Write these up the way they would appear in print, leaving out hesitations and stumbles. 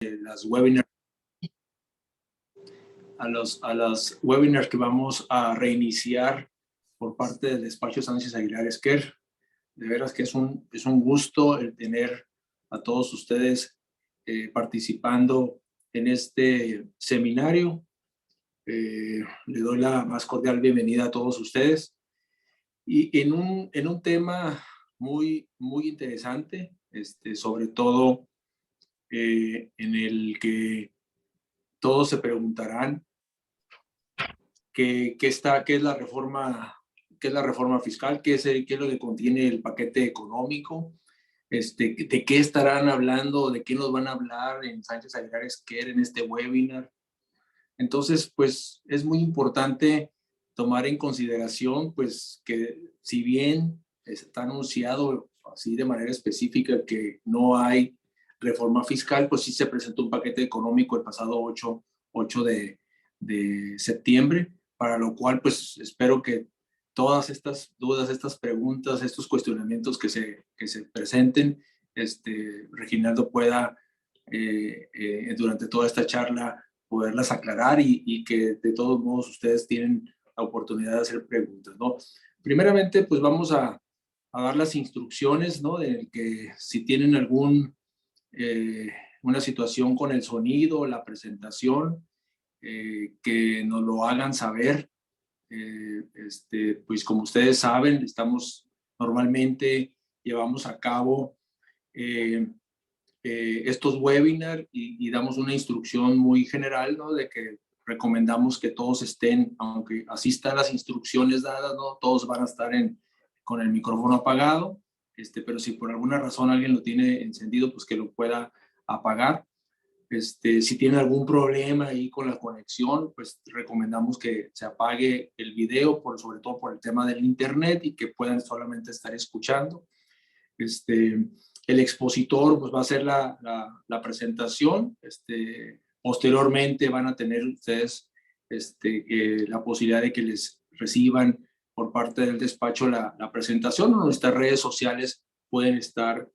las webinars, a las webinars que vamos a reiniciar por parte del despacho Sánchez Aguilar Esquer. De veras que es un gusto el tener a todos ustedes participando en este seminario. Le doy la más cordial bienvenida a todos ustedes. Y en un tema muy interesante, sobre todo en el que todos se preguntarán qué es la reforma fiscal, qué es lo que contiene el paquete económico, de qué estarán hablando, de qué nos van a hablar en Sánchez Aguilar Esquer en este webinar. Entonces, pues es muy importante tomar en consideración, pues, que si bien está anunciado así de manera específica que no hay reforma fiscal, pues sí se presentó un paquete económico el pasado 8 de septiembre, para lo cual, pues, espero que todas estas dudas, estas preguntas, estos cuestionamientos que se presenten, Reginaldo pueda, durante toda esta charla, poderlas aclarar y que de todos modos ustedes tienen la oportunidad de hacer preguntas, ¿no? Primeramente, pues vamos a dar las instrucciones, ¿no? De que si tienen una situación con el sonido, la presentación, que nos lo hagan saber. Pues como ustedes saben, normalmente llevamos a cabo estos webinars y damos una instrucción muy general, ¿no? De que recomendamos que todos estén, aunque así están las instrucciones dadas, ¿no? Todos van a estar con el micrófono apagado, pero si por alguna razón alguien lo tiene encendido, pues que lo pueda apagar. Si tienen algún problema ahí con la conexión, pues recomendamos que se apague el video, sobre todo por el tema del internet, y que puedan solamente estar escuchando. El expositor pues va a hacer la presentación. Posteriormente van a tener ustedes la posibilidad de que les reciban por parte del despacho la presentación, o en nuestras redes sociales pueden estar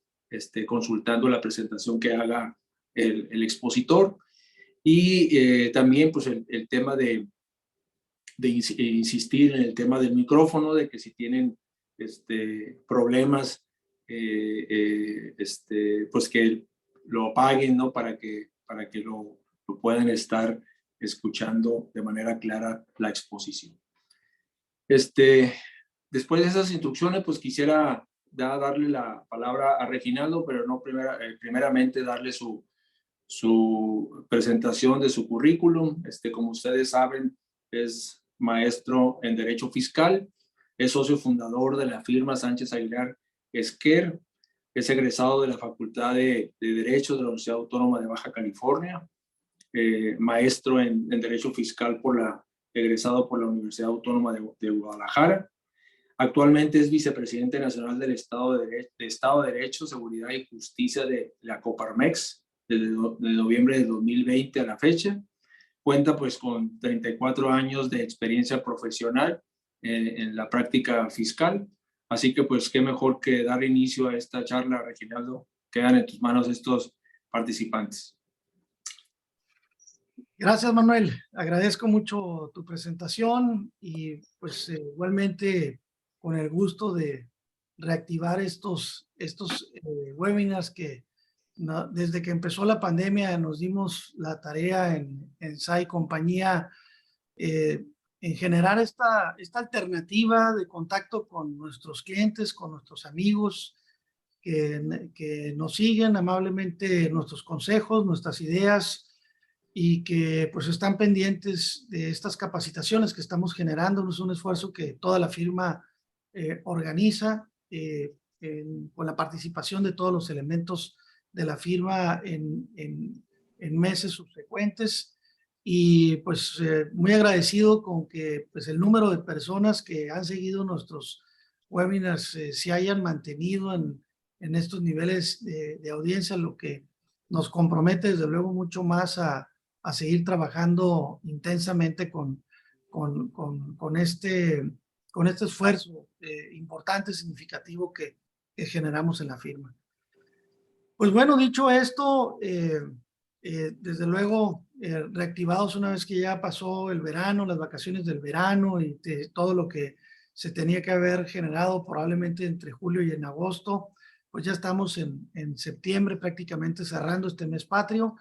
consultando la presentación que haga el expositor. Y también pues el tema de insistir en el tema del micrófono, de que si tienen problemas, pues que lo apaguen, ¿no? Para que lo puedan estar escuchando de manera clara la exposición. Después de esas instrucciones, pues quisiera darle la palabra a Reginaldo, pero no primeramente darle su presentación de su currículum. Como ustedes saben, es maestro en Derecho Fiscal, es socio fundador de la firma Sánchez Aguilar Esquer, es egresado de la Facultad de Derecho de la Universidad Autónoma de Baja California, maestro en Derecho Fiscal egresado por la Universidad Autónoma de Guadalajara. Actualmente es vicepresidente nacional del Estado de Derecho, Seguridad y Justicia de la Coparmex, desde noviembre de 2020 a la fecha. Cuenta pues con 34 años de experiencia profesional en la práctica fiscal. Así que pues qué mejor que dar inicio a esta charla, Reginaldo. Quedan en tus manos estos participantes. Gracias, Manuel. Agradezco mucho tu presentación y pues igualmente con el gusto de reactivar estos webinars que desde que empezó la pandemia nos dimos la tarea en SAI Compañía en generar esta alternativa de contacto con nuestros clientes, con nuestros amigos que nos siguen amablemente nuestros consejos, nuestras ideas, y que pues están pendientes de estas capacitaciones que estamos generando. Es un esfuerzo que toda la firma organiza con la participación de todos los elementos de la firma en meses subsecuentes. Y pues muy agradecido con que pues el número de personas que han seguido nuestros webinars se hayan mantenido en estos niveles de audiencia, lo que nos compromete desde luego mucho más a seguir trabajando intensamente con este esfuerzo importante, significativo que generamos en la firma. Pues bueno, dicho esto, Desde luego, reactivados una vez que ya pasó el verano, las vacaciones del verano y todo lo que se tenía que haber generado probablemente entre julio y en agosto, pues ya estamos en septiembre prácticamente cerrando este mes patrio.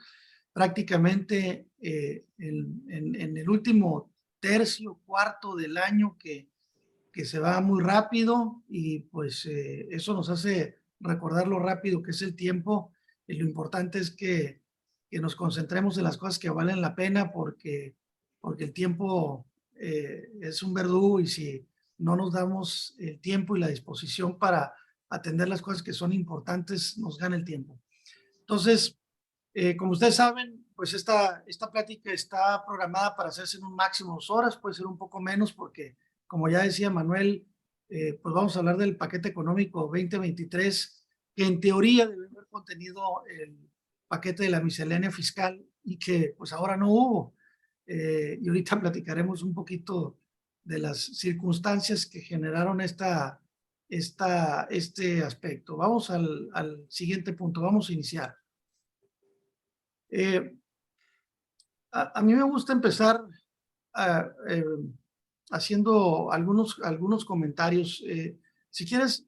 Prácticamente en el último tercio, cuarto del año que se va muy rápido y pues eso nos hace recordar lo rápido que es el tiempo y lo importante es que nos concentremos en las cosas que valen la pena porque el tiempo es un verdugo y si no nos damos el tiempo y la disposición para atender las cosas que son importantes, nos gana el tiempo. Entonces, como ustedes saben, pues esta plática está programada para hacerse en un máximo 2 horas, puede ser un poco menos porque, como ya decía Manuel, pues vamos a hablar del paquete económico 2023, que en teoría debe haber contenido el paquete de la miscelánea fiscal y que pues ahora no hubo. Y ahorita platicaremos un poquito de las circunstancias que generaron este aspecto. Vamos al siguiente punto, vamos a iniciar. Eh, a mí me gusta empezar eh, haciendo algunos comentarios. Si quieres,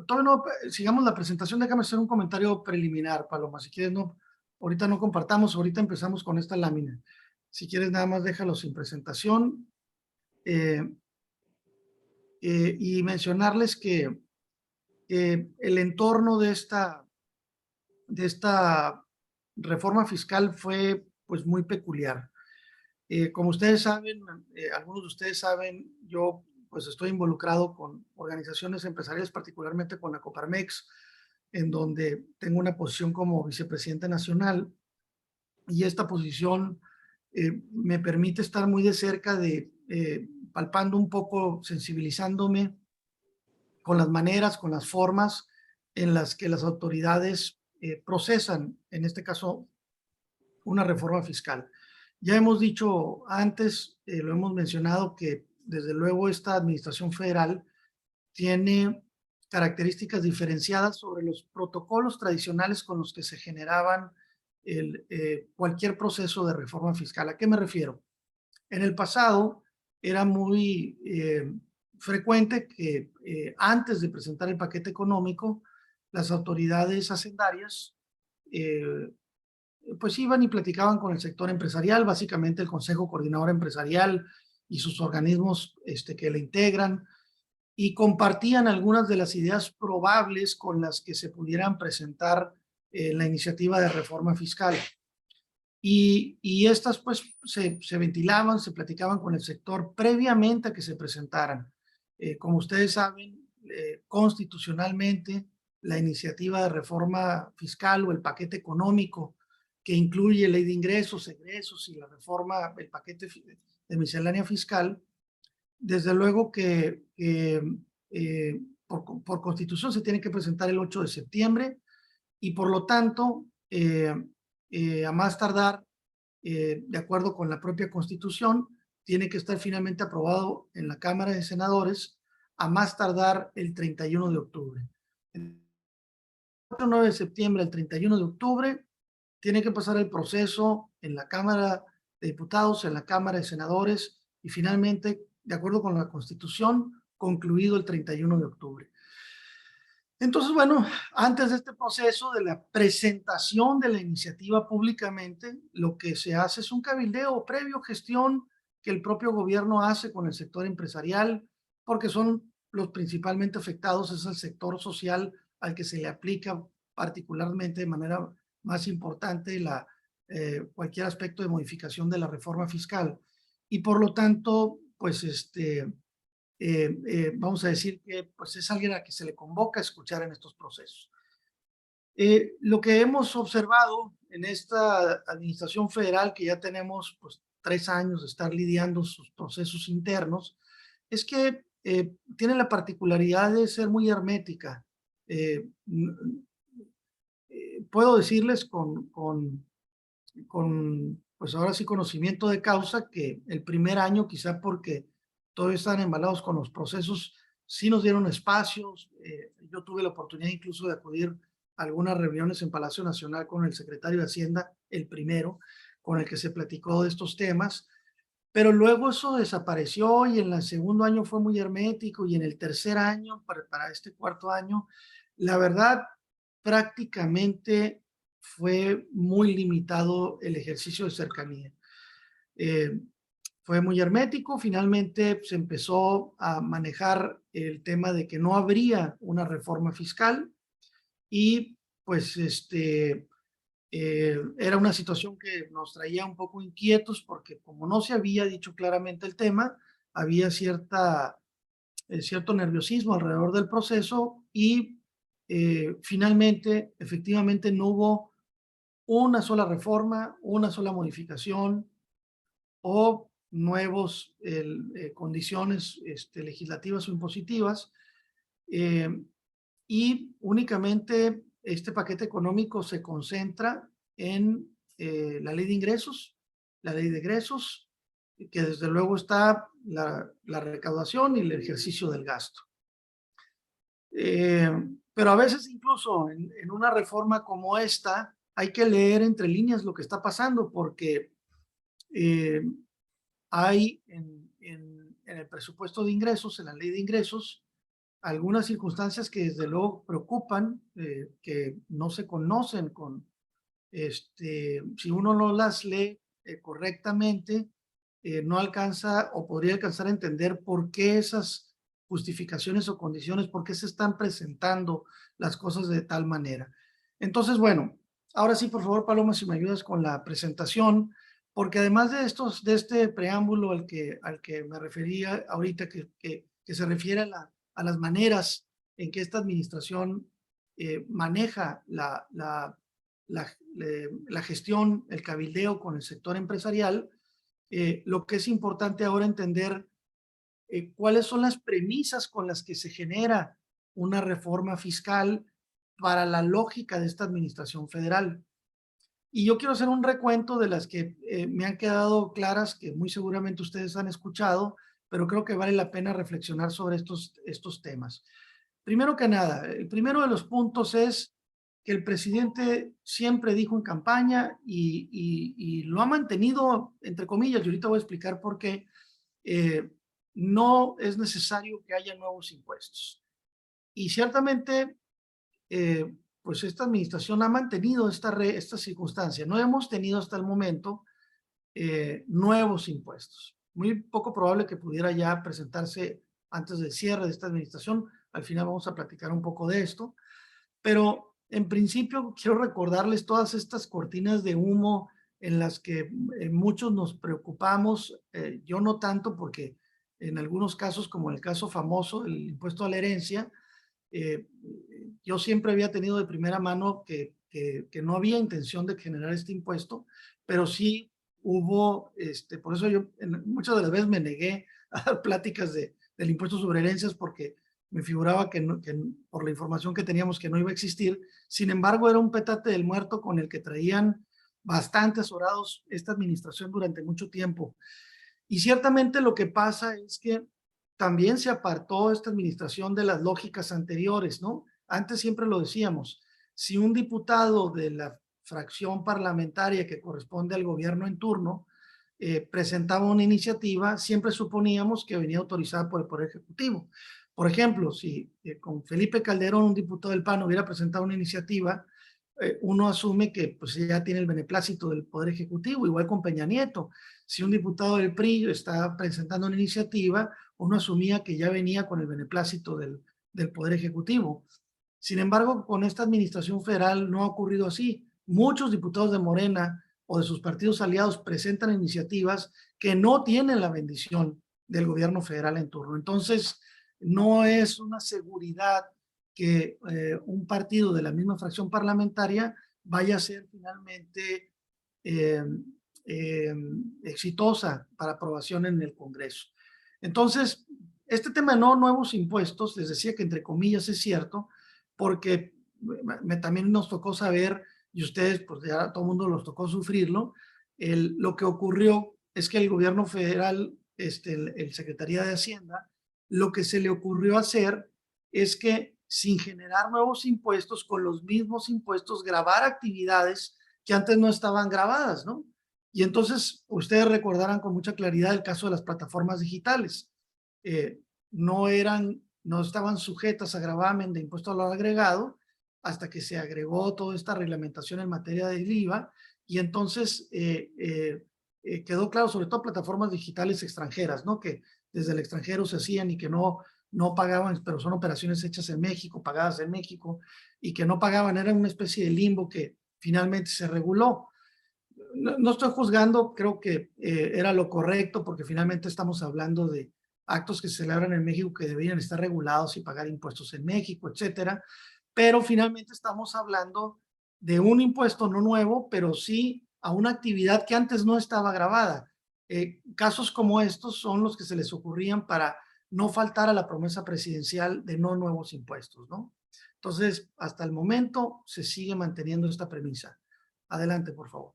todavía no, sigamos la presentación, déjame hacer un comentario preliminar, Paloma. Si quieres, no, ahorita no compartamos, ahorita empezamos con esta lámina. Si quieres, nada más déjalo sin presentación. Y mencionarles que el entorno de esta reforma fiscal fue pues muy peculiar. Como ustedes saben, algunos de ustedes saben, yo pues estoy involucrado con organizaciones empresariales, particularmente con la Coparmex, en donde tengo una posición como vicepresidente nacional y esta posición me permite estar muy de cerca palpando un poco, sensibilizándome con las maneras, con las formas en las que las autoridades procesan, en este caso, una reforma fiscal. Ya hemos dicho antes, lo hemos mencionado, que desde luego esta administración federal tiene características diferenciadas sobre los protocolos tradicionales con los que se generaban cualquier proceso de reforma fiscal. ¿A qué me refiero? En el pasado era muy frecuente que antes de presentar el paquete económico, las autoridades hacendarias pues iban y platicaban con el sector empresarial, básicamente el Consejo Coordinador Empresarial y sus organismos que le integran, y compartían algunas de las ideas probables con las que se pudieran presentar la iniciativa de reforma fiscal. Y estas pues se ventilaban, se platicaban con el sector previamente a que se presentaran. Como ustedes saben, constitucionalmente la iniciativa de reforma fiscal o el paquete económico que incluye ley de ingresos, egresos y la reforma, el paquete de miscelánea fiscal, desde luego que por constitución se tiene que presentar el 8 de septiembre y por lo tanto, a más tardar, de acuerdo con la propia constitución, tiene que estar finalmente aprobado en la Cámara de Senadores a más tardar el 31 de octubre. El 9 de septiembre al 31 de octubre tiene que pasar el proceso en la Cámara de Diputados, en la Cámara de Senadores y finalmente, de acuerdo con la Constitución, concluido el 31 de octubre. Entonces, bueno, antes de este proceso de la presentación de la iniciativa públicamente, lo que se hace es un cabildeo previo, gestión que el propio gobierno hace con el sector empresarial, porque son los principalmente afectados, es el sector social al que se le aplica particularmente de manera más importante cualquier aspecto de modificación de la reforma fiscal. Y por lo tanto, pues vamos a decir que pues es alguien a que se le convoca a escuchar en estos procesos. Lo que hemos observado en esta administración federal, que ya tenemos pues 3 años de estar lidiando sus procesos internos, es que tiene la particularidad de ser muy hermética. Puedo decirles pues ahora sí conocimiento de causa que el primer año, quizá porque todavía están embalados con los procesos, sí nos dieron espacios. Yo tuve la oportunidad incluso de acudir algunas reuniones en Palacio Nacional con el secretario de Hacienda, el primero, con el que se platicó de estos temas, pero luego eso desapareció y en el segundo año fue muy hermético y en el tercer año, para este cuarto año, la verdad, prácticamente fue muy limitado el ejercicio de cercanía. Eh, Fue muy hermético, finalmente se empezó a manejar el tema de que no habría una reforma fiscal y pues era una situación que nos traía un poco inquietos porque como no se había dicho claramente el tema, había cierto nerviosismo alrededor del proceso y finalmente, efectivamente, no hubo una sola reforma, una sola modificación o nuevos condiciones legislativas o impositivas. eh, y únicamente este paquete económico se concentra en la ley de ingresos, que desde luego está la recaudación y el ejercicio del gasto. Eh, pero a veces incluso en una reforma como esta hay que leer entre líneas lo que está pasando porque eh, hay en el presupuesto de ingresos, en la ley de ingresos, algunas circunstancias que desde luego preocupan, que no se conocen si uno no las lee correctamente, no alcanza o podría alcanzar a entender por qué esas justificaciones o condiciones, por qué se están presentando las cosas de tal manera. Entonces, bueno, ahora sí, por favor, Paloma, si me ayudas con la presentación, porque además de este preámbulo al que me refería ahorita, que se refiere a las maneras en que esta administración maneja la gestión, el cabildeo con el sector empresarial, lo que es importante ahora entender cuáles son las premisas con las que se genera una reforma fiscal para la lógica de esta administración federal. Y yo quiero hacer un recuento de las que me han quedado claras, que muy seguramente ustedes han escuchado, pero creo que vale la pena reflexionar sobre estos temas. Primero que nada, el primero de los puntos es que el presidente siempre dijo en campaña y lo ha mantenido, entre comillas, y ahorita voy a explicar por qué, no es necesario que haya nuevos impuestos. Y ciertamente, pues esta administración ha mantenido esta circunstancia. No hemos tenido hasta el momento nuevos impuestos. Muy poco probable que pudiera ya presentarse antes del cierre de esta administración. Al final vamos a platicar un poco de esto. Pero en principio quiero recordarles todas estas cortinas de humo en las que muchos nos preocupamos, yo no tanto porque en algunos casos, como el caso famoso del impuesto a la herencia, eh, yo siempre había tenido de primera mano que no había intención de generar este impuesto, pero sí hubo, por eso yo muchas de las veces me negué a dar pláticas del impuesto sobre herencias porque me figuraba que por la información que teníamos que no iba a existir. Sin embargo, era un petate del muerto con el que traían bastante azorados esta administración durante mucho tiempo. Y ciertamente lo que pasa es que también se apartó esta administración de las lógicas anteriores, ¿no? Antes siempre lo decíamos, si un diputado de la fracción parlamentaria que corresponde al gobierno en turno presentaba una iniciativa, siempre suponíamos que venía autorizada por el Poder Ejecutivo. Por ejemplo, si con Felipe Calderón, un diputado del PAN, hubiera presentado una iniciativa, uno asume que pues ya tiene el beneplácito del Poder Ejecutivo, igual con Peña Nieto. Si un diputado del PRI está presentando una iniciativa, uno asumía que ya venía con el beneplácito del Poder Ejecutivo. Sin embargo, con esta administración federal no ha ocurrido así. Muchos diputados de Morena o de sus partidos aliados presentan iniciativas que no tienen la bendición del gobierno federal en turno. Entonces, no es una seguridad que un partido de la misma fracción parlamentaria vaya a ser finalmente eh, eh, exitosa para aprobación en el Congreso. Entonces, este tema de no nuevos impuestos, les decía que entre comillas es cierto, porque también nos tocó saber, y ustedes, pues ya todo el mundo los tocó sufrirlo, lo que ocurrió es que el gobierno federal, el Secretaría de Hacienda, lo que se le ocurrió hacer es que sin generar nuevos impuestos, con los mismos impuestos, grabar actividades que antes no estaban grabadas, ¿no? Y entonces ustedes recordarán con mucha claridad el caso de las plataformas digitales. No estaban sujetas a gravamen de impuesto al valor agregado hasta que se agregó toda esta reglamentación en materia del IVA, y entonces quedó claro, sobre todo plataformas digitales extranjeras, ¿no? Que desde el extranjero se hacían y que no pagaban, pero son operaciones hechas en México, pagadas en México, y que no pagaban, era una especie de limbo que finalmente se reguló. No estoy juzgando, creo que era lo correcto, porque finalmente estamos hablando de actos que se celebran en México que deberían estar regulados y pagar impuestos en México, etcétera. Pero finalmente estamos hablando de un impuesto no nuevo, pero sí a una actividad que antes no estaba grabada. Casos como estos son los que se les ocurrían para no faltar a la promesa presidencial de no nuevos impuestos, ¿no? Entonces, hasta el momento se sigue manteniendo esta premisa. Adelante, por favor.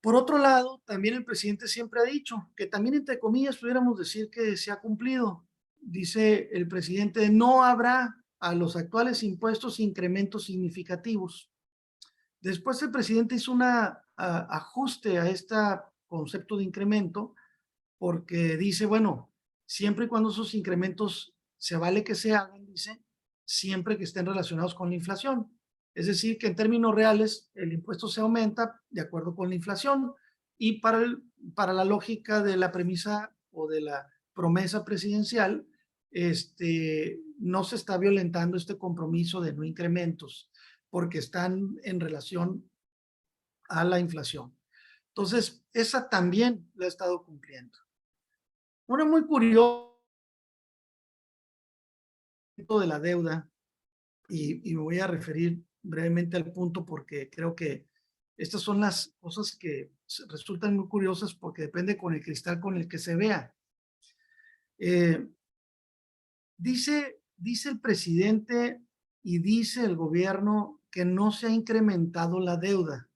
Por otro lado, también el presidente siempre ha dicho que también, entre comillas, pudiéramos decir que se ha cumplido. Dice el presidente, no habrá a los actuales impuestos incrementos significativos. Después el presidente hizo un ajuste a este concepto de incremento, porque dice, bueno, siempre y cuando esos incrementos se vale que se hagan, dice, siempre que estén relacionados con la inflación. Es decir, que en términos reales el impuesto se aumenta de acuerdo con la inflación, y para la lógica de la premisa o de la promesa presidencial, no se está violentando este compromiso de no incrementos, porque están en relación a la inflación. Entonces, esa también la ha estado cumpliendo. Una muy curioso de la deuda, y me voy a referir brevemente al punto porque creo que estas son las cosas que resultan muy curiosas, porque depende con el cristal con el que se vea. Dice el presidente y dice el gobierno que no se ha incrementado la deuda.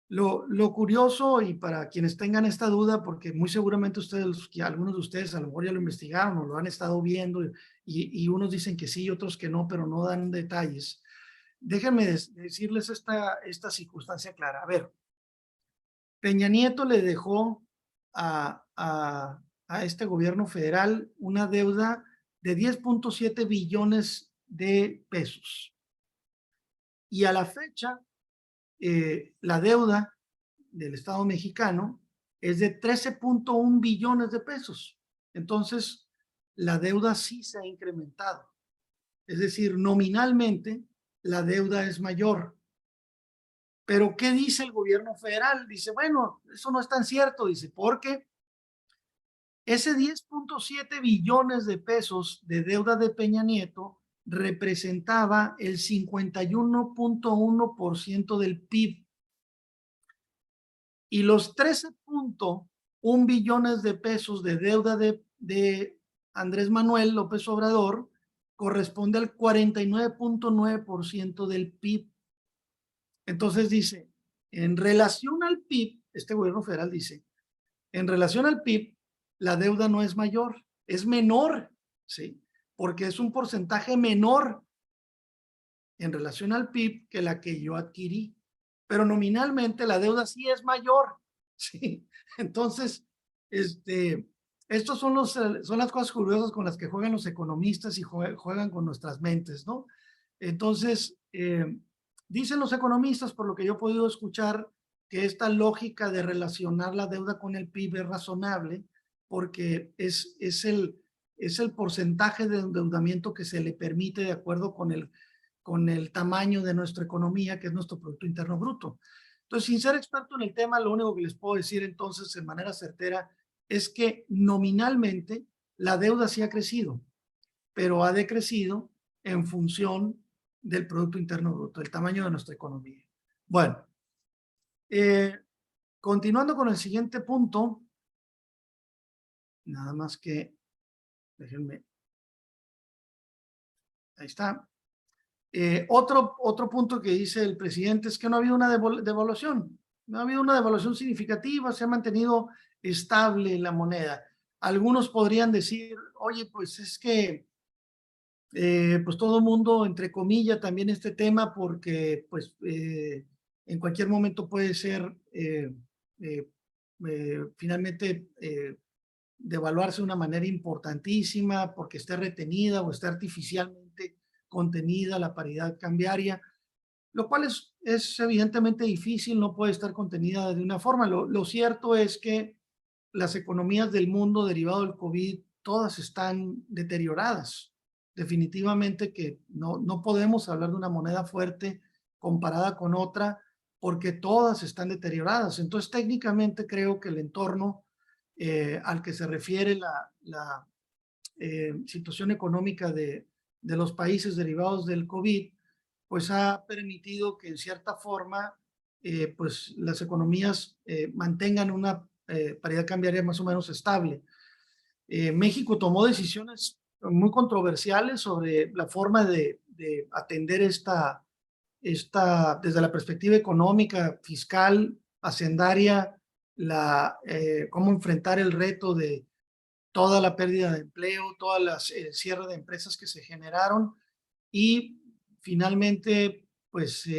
Lo curioso, y para quienes tengan esta duda, porque muy seguramente algunos de ustedes a lo mejor ya lo investigaron o lo han estado viendo, y unos dicen que sí y otros que no, pero no dan detalles. Déjenme decirles esta circunstancia clara. A ver, Peña Nieto le dejó a este gobierno federal una deuda de 10.7 billones de pesos. Y a la fecha, la deuda del Estado mexicano es de 13.1 billones de pesos. Entonces, la deuda sí se ha incrementado. Es decir, nominalmente, la deuda es mayor. Pero, ¿qué dice el gobierno federal? Dice, bueno, eso no es tan cierto. Dice, porque ese 10.7 billones de pesos de deuda de Peña Nieto representaba el 51.1% del PIB. Y los 13.1 billones de pesos de deuda de Andrés Manuel López Obrador corresponde al 49.9% del PIB. Entonces dice, en relación al PIB, este gobierno federal dice, en relación al PIB, la deuda no es mayor, es menor, ¿sí? Porque es un porcentaje menor en relación al PIB que la que yo adquirí. Pero nominalmente la deuda sí es mayor, ¿sí? Entonces, estos son las cosas curiosas con las que juegan los economistas y juegan con nuestras mentes, ¿no? Entonces, dicen los economistas, por lo que yo he podido escuchar, que esta lógica de relacionar la deuda con el PIB es razonable, porque es el porcentaje de endeudamiento que se le permite de acuerdo con el tamaño de nuestra economía, que es nuestro Producto Interno Bruto. Entonces, sin ser experto en el tema, lo único que les puedo decir entonces de manera certera es que nominalmente la deuda sí ha crecido, pero ha decrecido en función del Producto Interno Bruto, el tamaño de nuestra economía. Bueno, continuando con el siguiente punto, nada más que, déjenme, ahí está. Otro punto que dice el presidente es que no ha habido una devaluación, no ha habido una devaluación significativa, se ha mantenido estable la moneda. Algunos podrían decir, oye, pues es que pues todo el mundo, entre comillas, también este tema, porque pues en cualquier momento puede ser finalmente devaluarse de una manera importantísima porque esté retenida o esté artificialmente contenida la paridad cambiaria, lo cual es evidentemente difícil, no puede estar contenida de una forma. Lo cierto es que las economías del mundo derivado del COVID, todas están deterioradas. Definitivamente que no podemos hablar de una moneda fuerte comparada con otra porque todas están deterioradas. Entonces, técnicamente creo que el entorno al que se refiere la situación económica de los países derivados del COVID, pues ha permitido que en cierta forma pues las economías mantengan una paridad cambiaria más o menos estable. México tomó decisiones muy controversiales sobre la forma de atender desde la perspectiva económica, fiscal, hacendaria, cómo enfrentar el reto de toda la pérdida de empleo, todas las cierre de empresas que se generaron y finalmente, pues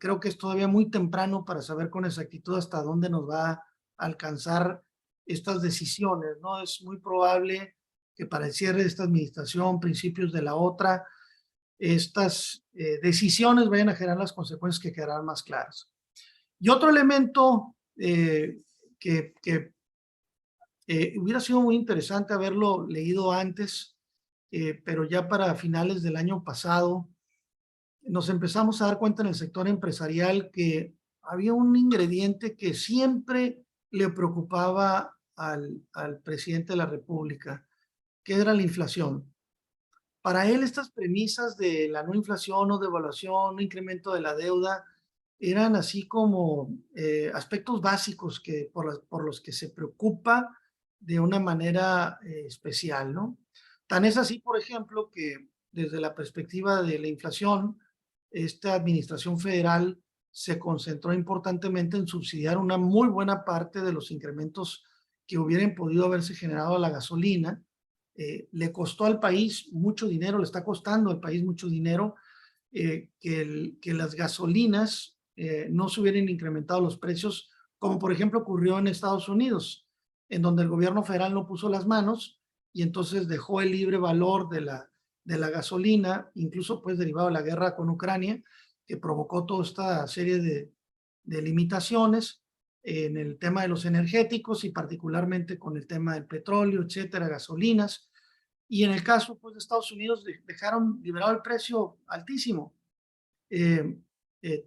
creo que es todavía muy temprano para saber con exactitud hasta dónde nos va a alcanzar estas decisiones, ¿no? Es muy probable que para el cierre de esta administración, principios de la otra, estas decisiones vayan a generar las consecuencias que quedarán más claras. Y otro elemento que hubiera sido muy interesante haberlo leído antes, pero ya para finales del año pasado nos empezamos a dar cuenta en el sector empresarial que había un ingrediente que siempre le preocupaba al presidente de la República, que era la inflación. Para él estas premisas de la no inflación o devaluación, no incremento de la deuda, eran así como aspectos básicos por los que se preocupa de una manera especial, ¿no? Tan es así, por ejemplo, que desde la perspectiva de la inflación, esta administración federal se concentró importantemente en subsidiar una muy buena parte de los incrementos que hubieran podido haberse generado a la gasolina. Le costó al país mucho dinero, le está costando al país mucho dinero que las gasolinas no se hubieran incrementado los precios, como por ejemplo ocurrió en Estados Unidos, en donde el gobierno federal no puso las manos y entonces dejó el libre valor de la gasolina, incluso pues derivado de la guerra con Ucrania, que provocó toda esta serie de limitaciones en el tema de los energéticos y particularmente con el tema del petróleo, etcétera, gasolinas. Y en el caso pues, de Estados Unidos dejaron liberado el precio altísimo.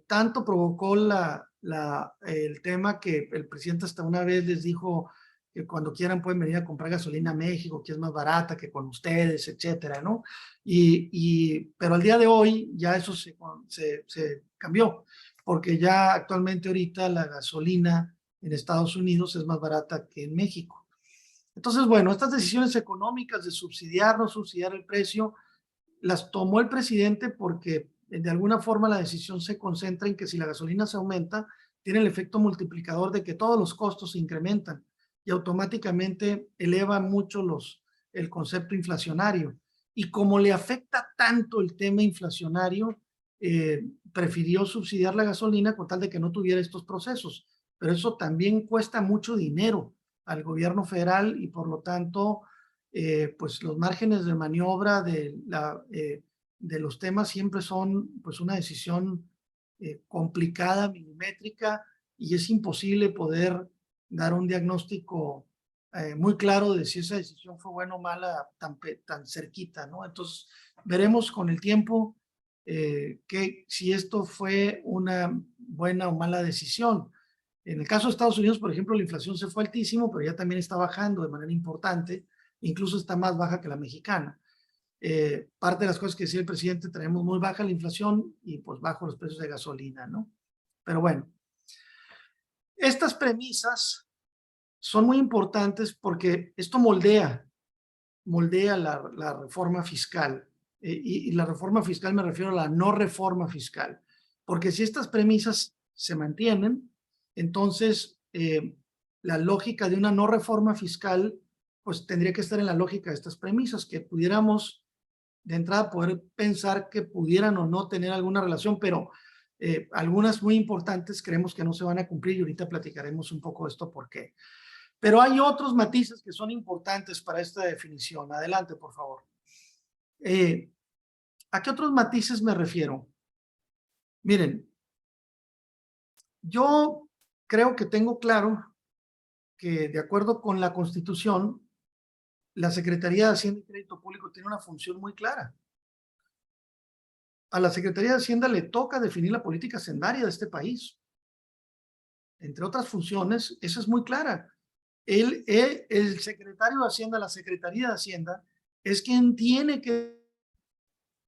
Tanto provocó el tema que el presidente hasta una vez les dijo que cuando quieran pueden venir a comprar gasolina a México, que es más barata que con ustedes, etcétera, ¿no? Pero al día de hoy ya eso se cambió, porque ya actualmente ahorita la gasolina en Estados Unidos es más barata que en México. Entonces, bueno, estas decisiones económicas de subsidiar, no subsidiar el precio, las tomó el presidente porque de alguna forma la decisión se concentra en que si la gasolina se aumenta, tiene el efecto multiplicador de que todos los costos se incrementan y automáticamente eleva mucho el concepto inflacionario. Y como le afecta tanto el tema inflacionario, prefirió subsidiar la gasolina con tal de que no tuviera estos procesos. Pero eso también cuesta mucho dinero al gobierno federal y por lo tanto, pues los márgenes de maniobra de los temas siempre son pues una decisión complicada, milimétrica, y es imposible poder dar un diagnóstico muy claro de si esa decisión fue buena o mala tan cerquita, ¿no? Entonces, veremos con el tiempo que si esto fue una buena o mala decisión. En el caso de Estados Unidos, por ejemplo, la inflación se fue altísimo, pero ya también está bajando de manera importante, incluso está más baja que la mexicana. Parte de las cosas que decía el presidente, tenemos muy baja la inflación y pues bajos los precios de gasolina, ¿no? Pero bueno, estas premisas son muy importantes porque esto moldea la reforma fiscal. Y la reforma fiscal me refiero a la no reforma fiscal, porque si estas premisas se mantienen, entonces la lógica de una no reforma fiscal pues tendría que estar en la lógica de estas premisas, que pudiéramos de entrada poder pensar que pudieran o no tener alguna relación, pero algunas muy importantes creemos que no se van a cumplir y ahorita platicaremos un poco de esto por qué. Pero hay otros matices que son importantes para esta definición. Adelante, por favor. ¿A qué otros matices me refiero? Miren, yo creo que tengo claro que de acuerdo con la Constitución, la Secretaría de Hacienda y Crédito Público tiene una función muy clara. A la Secretaría de Hacienda le toca definir la política hacendaria de este país. Entre otras funciones, esa es muy clara. El secretario de Hacienda, la Secretaría de Hacienda, es quien tiene que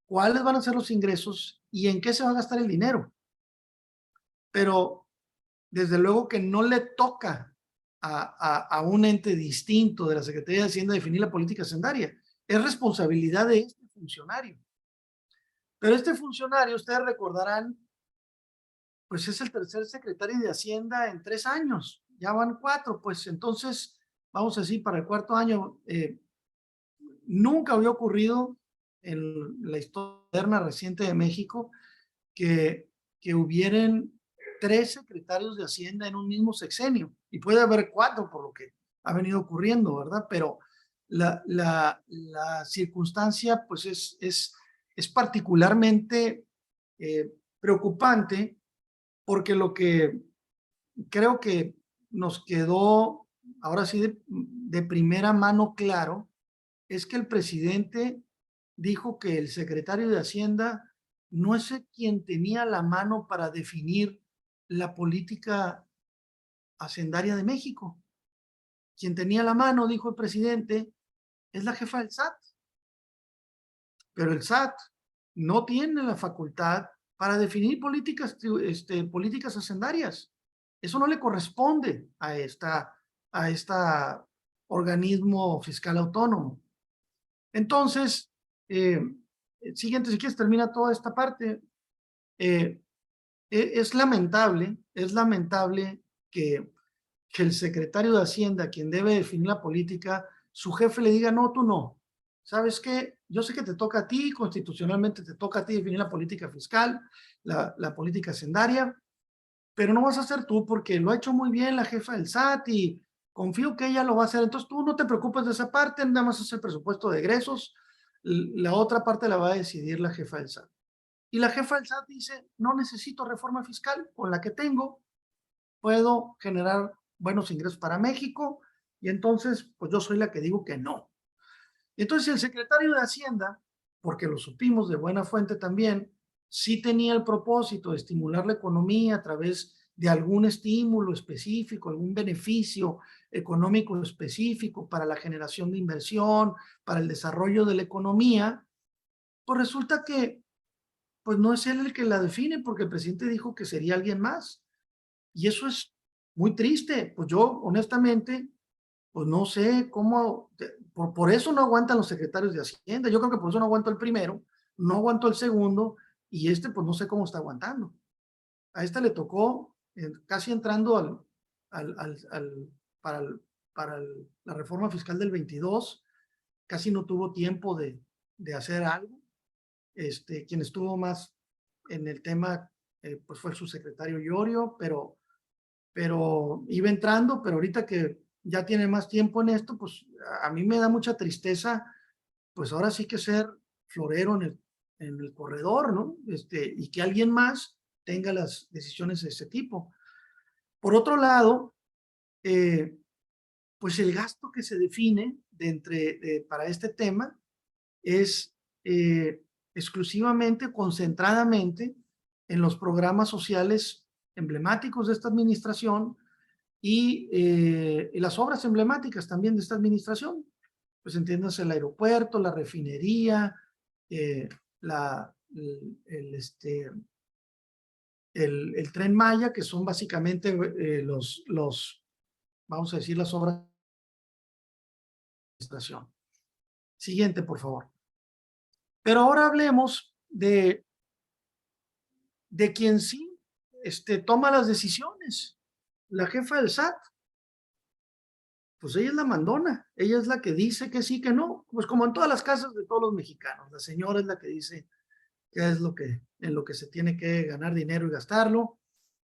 cuáles van a ser los ingresos y en qué se va a gastar el dinero. Pero desde luego que no le toca a un ente distinto de la Secretaría de Hacienda definir la política hacendaria. Es responsabilidad de este funcionario. Pero este funcionario, ustedes recordarán, pues es el tercer secretario de Hacienda en 3 años. Ya van 4, pues entonces, vamos a decir, para el 4.º año, nunca había ocurrido en la historia reciente de México que hubieran 3 secretarios de Hacienda en un mismo sexenio. Y puede haber 4 por lo que ha venido ocurriendo, ¿verdad? Pero la circunstancia, pues es particularmente preocupante porque lo que creo que nos quedó ahora sí de primera mano claro es que el presidente dijo que el secretario de Hacienda no es quien tenía la mano para definir la política hacendaria de México. Quien tenía la mano, dijo el presidente, es la jefa del SAT. Pero el SAT no tiene la facultad para definir políticas hacendarias. Eso no le corresponde a esta organismo fiscal autónomo. Entonces, siguiente, si quieres, termina toda esta parte. Es lamentable que el secretario de Hacienda, quien debe definir la política, su jefe le diga, no, tú no. ¿Sabes qué? Yo sé que te toca a ti, constitucionalmente te toca a ti definir la política fiscal, la política hacendaria, pero no vas a hacer tú porque lo ha hecho muy bien la jefa del SAT y confío que ella lo va a hacer. Entonces tú no te preocupes de esa parte, nada más hacer el presupuesto de egresos, la otra parte la va a decidir la jefa del SAT. Y la jefa del SAT dice, no necesito reforma fiscal, con la que tengo puedo generar buenos ingresos para México y entonces pues yo soy la que digo que no. Entonces el secretario de Hacienda, porque lo supimos de buena fuente también, sí tenía el propósito de estimular la economía a través de algún estímulo específico, algún beneficio económico específico para la generación de inversión, para el desarrollo de la economía, pues resulta que pues no es él el que la define porque el presidente dijo que sería alguien más. Y eso es muy triste. Pues yo, honestamente, pues no sé cómo, por eso no aguantan los secretarios de Hacienda. Yo creo que por eso no aguantó el primero, no aguantó el segundo, y pues no sé cómo está aguantando. A le tocó casi entrando para, la reforma fiscal del 22, casi no tuvo tiempo de hacer algo. Quien estuvo más en el tema, pues fue el subsecretario Llorio, pero iba entrando, pero ahorita que ya tiene más tiempo en esto, pues a mí me da mucha tristeza, pues ahora sí que ser florero en el corredor, ¿no? Y que alguien más tenga las decisiones de ese tipo. Por otro lado, pues el gasto que se define para este tema es exclusivamente, concentradamente en los programas sociales emblemáticos de esta administración y las obras emblemáticas también de esta administración. Pues entiéndase el aeropuerto, la refinería, la, el Tren Maya, que son básicamente vamos a decir, las obras de administración. Siguiente, por favor. Pero ahora hablemos de quien sí toma las decisiones, la jefa del SAT. pues ella es la mandona, ella es la que dice que sí, que no, pues como en todas las casas de todos los mexicanos, la señora es la que dice qué es lo que, en lo que se tiene que ganar dinero y gastarlo.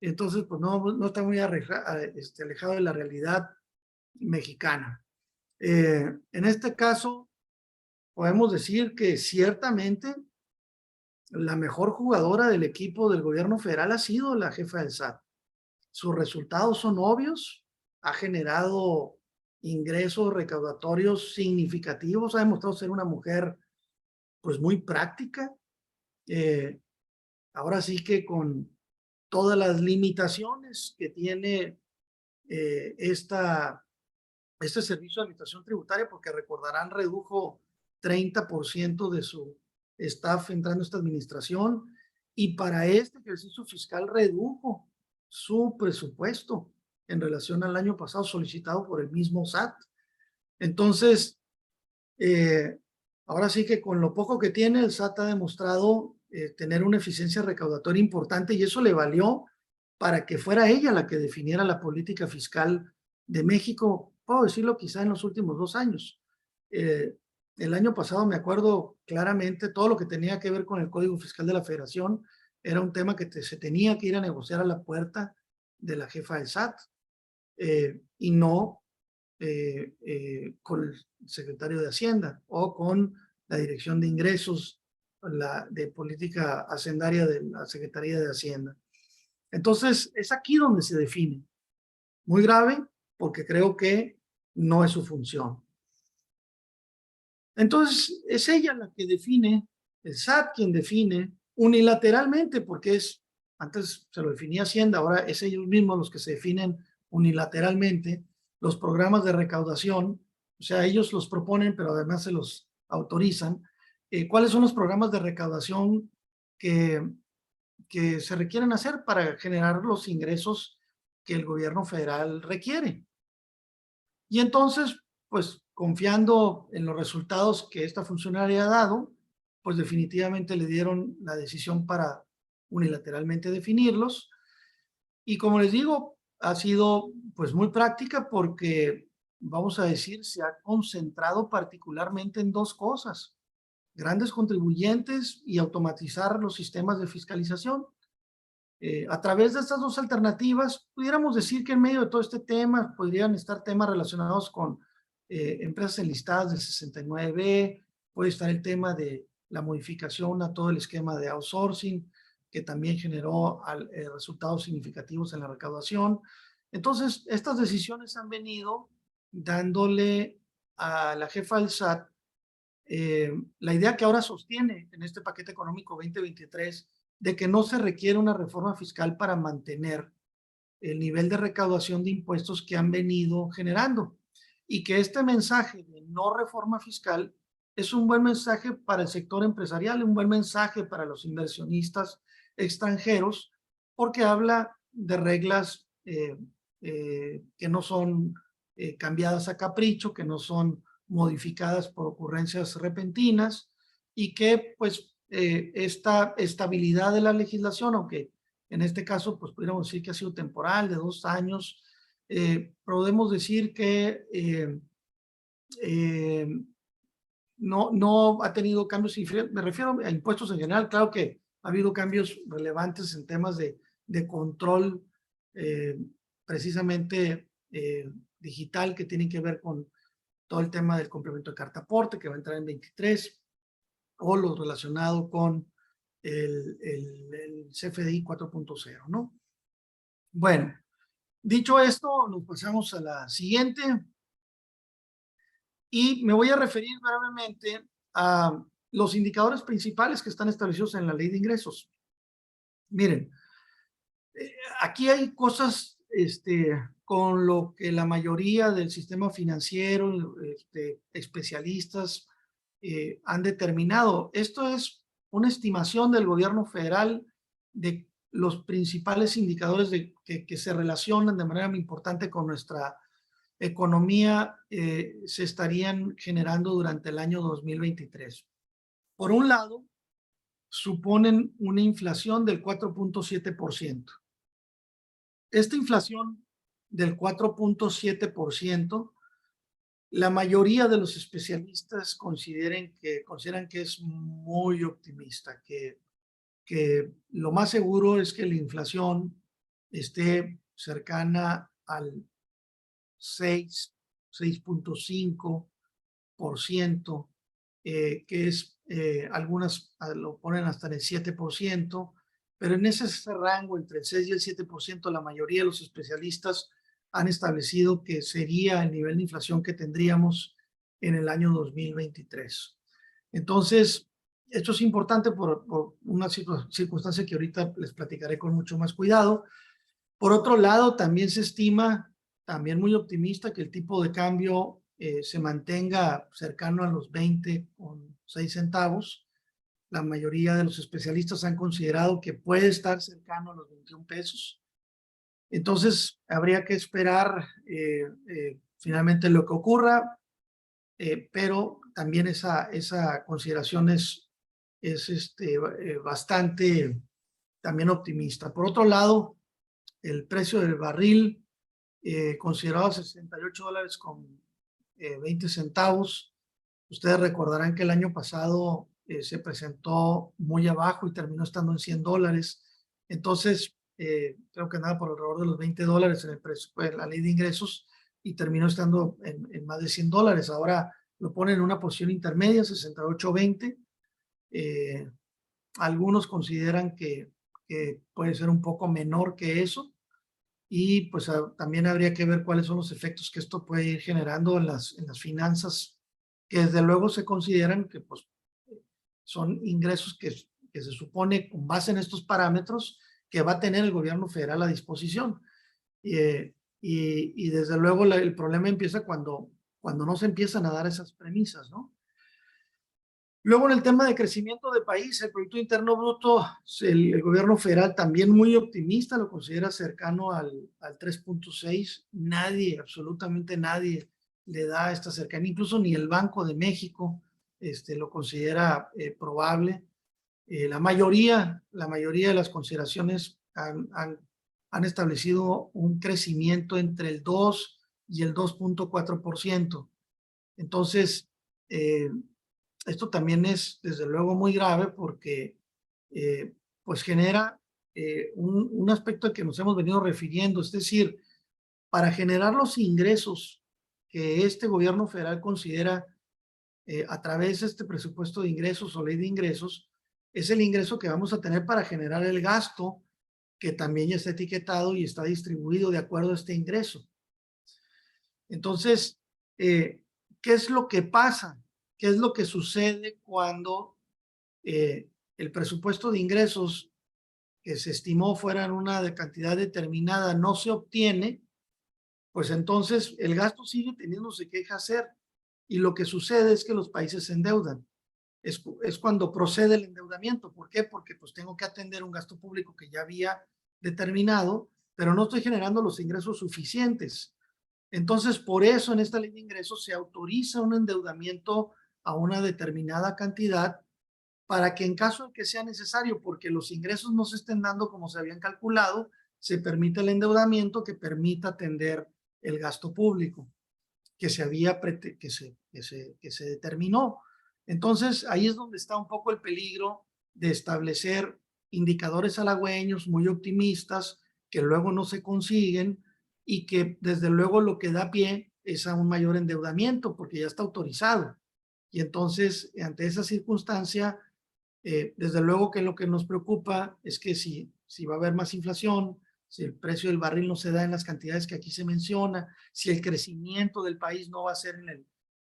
Entonces, pues no está muy alejado de la realidad mexicana. En este caso, podemos decir que ciertamente la mejor jugadora del equipo del gobierno federal ha sido la jefa del SAT. Sus resultados son obvios, ha generado ingresos recaudatorios significativos, ha demostrado ser una mujer pues muy práctica. Eh, Ahora sí que con todas las limitaciones que tiene este servicio de administración tributaria, porque recordarán, redujo 30% de su staff entrando a esta administración, y para este ejercicio fiscal redujo su presupuesto en relación al año pasado solicitado por el mismo SAT. Entonces, ahora sí que con lo poco que tiene, el SAT ha demostrado tener una eficiencia recaudatoria importante, y eso le valió para que fuera ella la que definiera la política fiscal de México, puedo decirlo quizá en los últimos 2 años. El año pasado me acuerdo claramente todo lo que tenía que ver con el Código Fiscal de la Federación era un tema que se tenía que ir a negociar a la puerta de la jefa del SAT y no con el secretario de Hacienda o con la Dirección de Ingresos de Política Hacendaria de la Secretaría de Hacienda. Entonces, es aquí donde se define. Muy grave, porque creo que no es su función. Entonces, es ella la que define, el SAT quien define unilateralmente, porque antes se lo definía Hacienda, ahora es ellos mismos los que se definen unilateralmente los programas de recaudación, o sea, ellos los proponen, pero además se los autorizan. ¿Cuáles son los programas de recaudación que se requieren hacer para generar los ingresos que el gobierno federal requiere? Y entonces, pues confiando en los resultados que esta funcionaria ha dado, pues definitivamente le dieron la decisión para unilateralmente definirlos. Y como les digo, ha sido pues muy práctica porque, vamos a decir, se ha concentrado particularmente en 2 cosas: grandes contribuyentes y automatizar los sistemas de fiscalización. A través de estas 2 alternativas, pudiéramos decir que en medio de todo este tema podrían estar temas relacionados con empresas enlistadas del 69, puede estar el tema de la modificación a todo el esquema de outsourcing, que también generó resultados significativos en la recaudación. Entonces, estas decisiones han venido dándole a la jefa del SAT la idea que ahora sostiene en este paquete económico 2023 de que no se requiere una reforma fiscal para mantener el nivel de recaudación de impuestos que han venido generando, y que este mensaje de no reforma fiscal es un buen mensaje para el sector empresarial, un buen mensaje para los inversionistas extranjeros, porque habla de reglas que no son cambiadas a capricho, que no son modificadas por ocurrencias repentinas, y que pues esta estabilidad de la legislación, aunque en este caso pues pudiéramos decir que ha sido temporal, de 2 años, podemos decir que no ha tenido cambios, me refiero a impuestos en general. Claro que ha habido cambios relevantes en temas de control precisamente digital, que tienen que ver con todo el tema del complemento de carta aporte, que va a entrar en 23, o lo relacionado con el CFDI 4.0, ¿no? Bueno, dicho esto, nos pasamos a la siguiente, y me voy a referir brevemente a los indicadores principales que están establecidos en la Ley de Ingresos. Miren, aquí hay cosas con lo que la mayoría del sistema financiero, especialistas, han determinado. Esto es una estimación del gobierno federal de los principales indicadores que se relacionan de manera muy importante con nuestra economía, se estarían generando durante el año 2023. Por un lado, suponen una inflación del 4.7%. Esta inflación del 4.7% la mayoría de los especialistas consideran que es muy optimista, que lo más seguro es que la inflación esté cercana al 6.5%, que es, algunas lo ponen hasta en el 7%, pero en ese rango entre el 6 y el 7%, la mayoría de los especialistas han establecido que sería el nivel de inflación que tendríamos en el año 2023. Entonces, esto es importante por una circunstancia que ahorita les platicaré con mucho más cuidado. Por otro lado, también se estima, también muy optimista, que el tipo de cambio se mantenga cercano a los 20,6 centavos. La mayoría de los especialistas han considerado que puede estar cercano a los 21 pesos. Entonces, habría que esperar finalmente lo que ocurra, pero también esa consideración es bastante también optimista. Por otro lado, el precio del barril considerado $68 con 20 centavos. Ustedes recordarán que el año pasado se presentó muy abajo y terminó estando en $100. Entonces, creo que andaba por alrededor de los $20 en el precio, en la ley de ingresos, y terminó estando en más de $100. Ahora lo ponen en una posición intermedia, 68.20. Algunos consideran que puede ser un poco menor que eso, y pues también habría que ver cuáles son los efectos que esto puede ir generando en las finanzas, que desde luego se consideran que pues son ingresos que se supone, con base en estos parámetros, que va a tener el gobierno federal a disposición. Y desde luego el problema empieza cuando no se empiezan a dar esas premisas, ¿no? Luego, en el tema de crecimiento de país, el Producto Interno Bruto, el gobierno federal también muy optimista, lo considera cercano al 3.6. Nadie, absolutamente nadie, le da esta cercanía, incluso ni el Banco de México lo considera probable. La mayoría de las consideraciones han establecido un crecimiento entre el 2 y el 2.4%. Entonces, esto también es desde luego muy grave porque pues genera un aspecto al que nos hemos venido refiriendo, es decir, para generar los ingresos que este gobierno federal considera a través de este presupuesto de ingresos o ley de ingresos, es el ingreso que vamos a tener para generar el gasto, que también ya está etiquetado y está distribuido de acuerdo a este ingreso. Entonces, ¿qué es lo que pasa? ¿Qué es lo que sucede cuando el presupuesto de ingresos que se estimó fuera en una de cantidad determinada no se obtiene? Pues entonces el gasto sigue teniéndose que hacer, y lo que sucede es que los países se endeudan. Es cuando procede el endeudamiento. ¿Por qué? Porque pues tengo que atender un gasto público que ya había determinado, pero no estoy generando los ingresos suficientes. Entonces, por eso en esta ley de ingresos se autoriza un endeudamiento a una determinada cantidad, para que en caso de que sea necesario, porque los ingresos no se estén dando como se habían calculado, se permite el endeudamiento que permita atender el gasto público que se determinó. Entonces, ahí es donde está un poco el peligro de establecer indicadores halagüeños muy optimistas que luego no se consiguen, y que desde luego lo que da pie es a un mayor endeudamiento porque ya está autorizado. Y entonces, ante esa circunstancia, desde luego que lo que nos preocupa es que si va a haber más inflación, si el precio del barril no se da en las cantidades que aquí se menciona, si el crecimiento del país no va a ser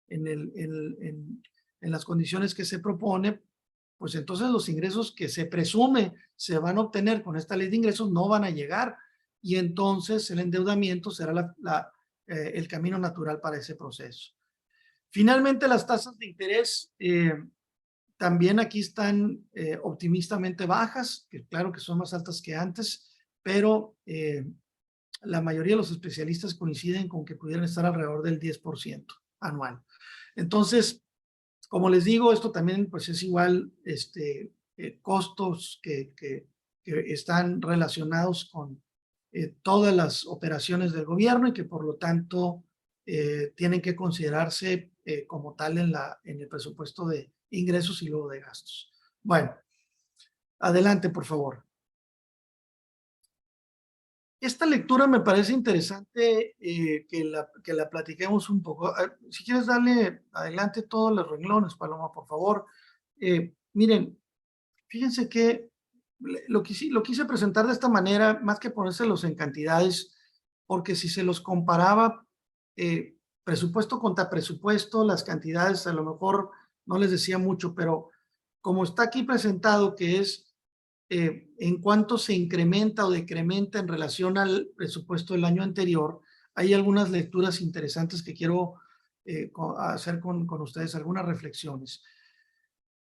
en las condiciones que se propone, pues entonces los ingresos que se presume se van a obtener con esta ley de ingresos no van a llegar, y entonces el endeudamiento será el camino natural para ese proceso. Finalmente, las tasas de interés también aquí están optimistamente bajas, que claro que son más altas que antes, pero la mayoría de los especialistas coinciden con que pudieran estar alrededor del 10% anual. Entonces, como les digo, esto también pues es igual costos que están relacionados con todas las operaciones del gobierno, y que por lo tanto tienen que considerarse como tal en el presupuesto de ingresos y luego de gastos. Bueno, adelante, por favor. Esta lectura me parece interesante que la platiquemos un poco. Si quieres darle adelante todos los renglones, Paloma, por favor. Miren, fíjense que lo quise presentar de esta manera, más que ponérselos en cantidades, porque si se los comparaba presupuesto contra presupuesto, las cantidades a lo mejor no les decía mucho, pero como está aquí presentado, que es en cuánto se incrementa o decrementa en relación al presupuesto del año anterior, hay algunas lecturas interesantes que quiero hacer con ustedes, algunas reflexiones.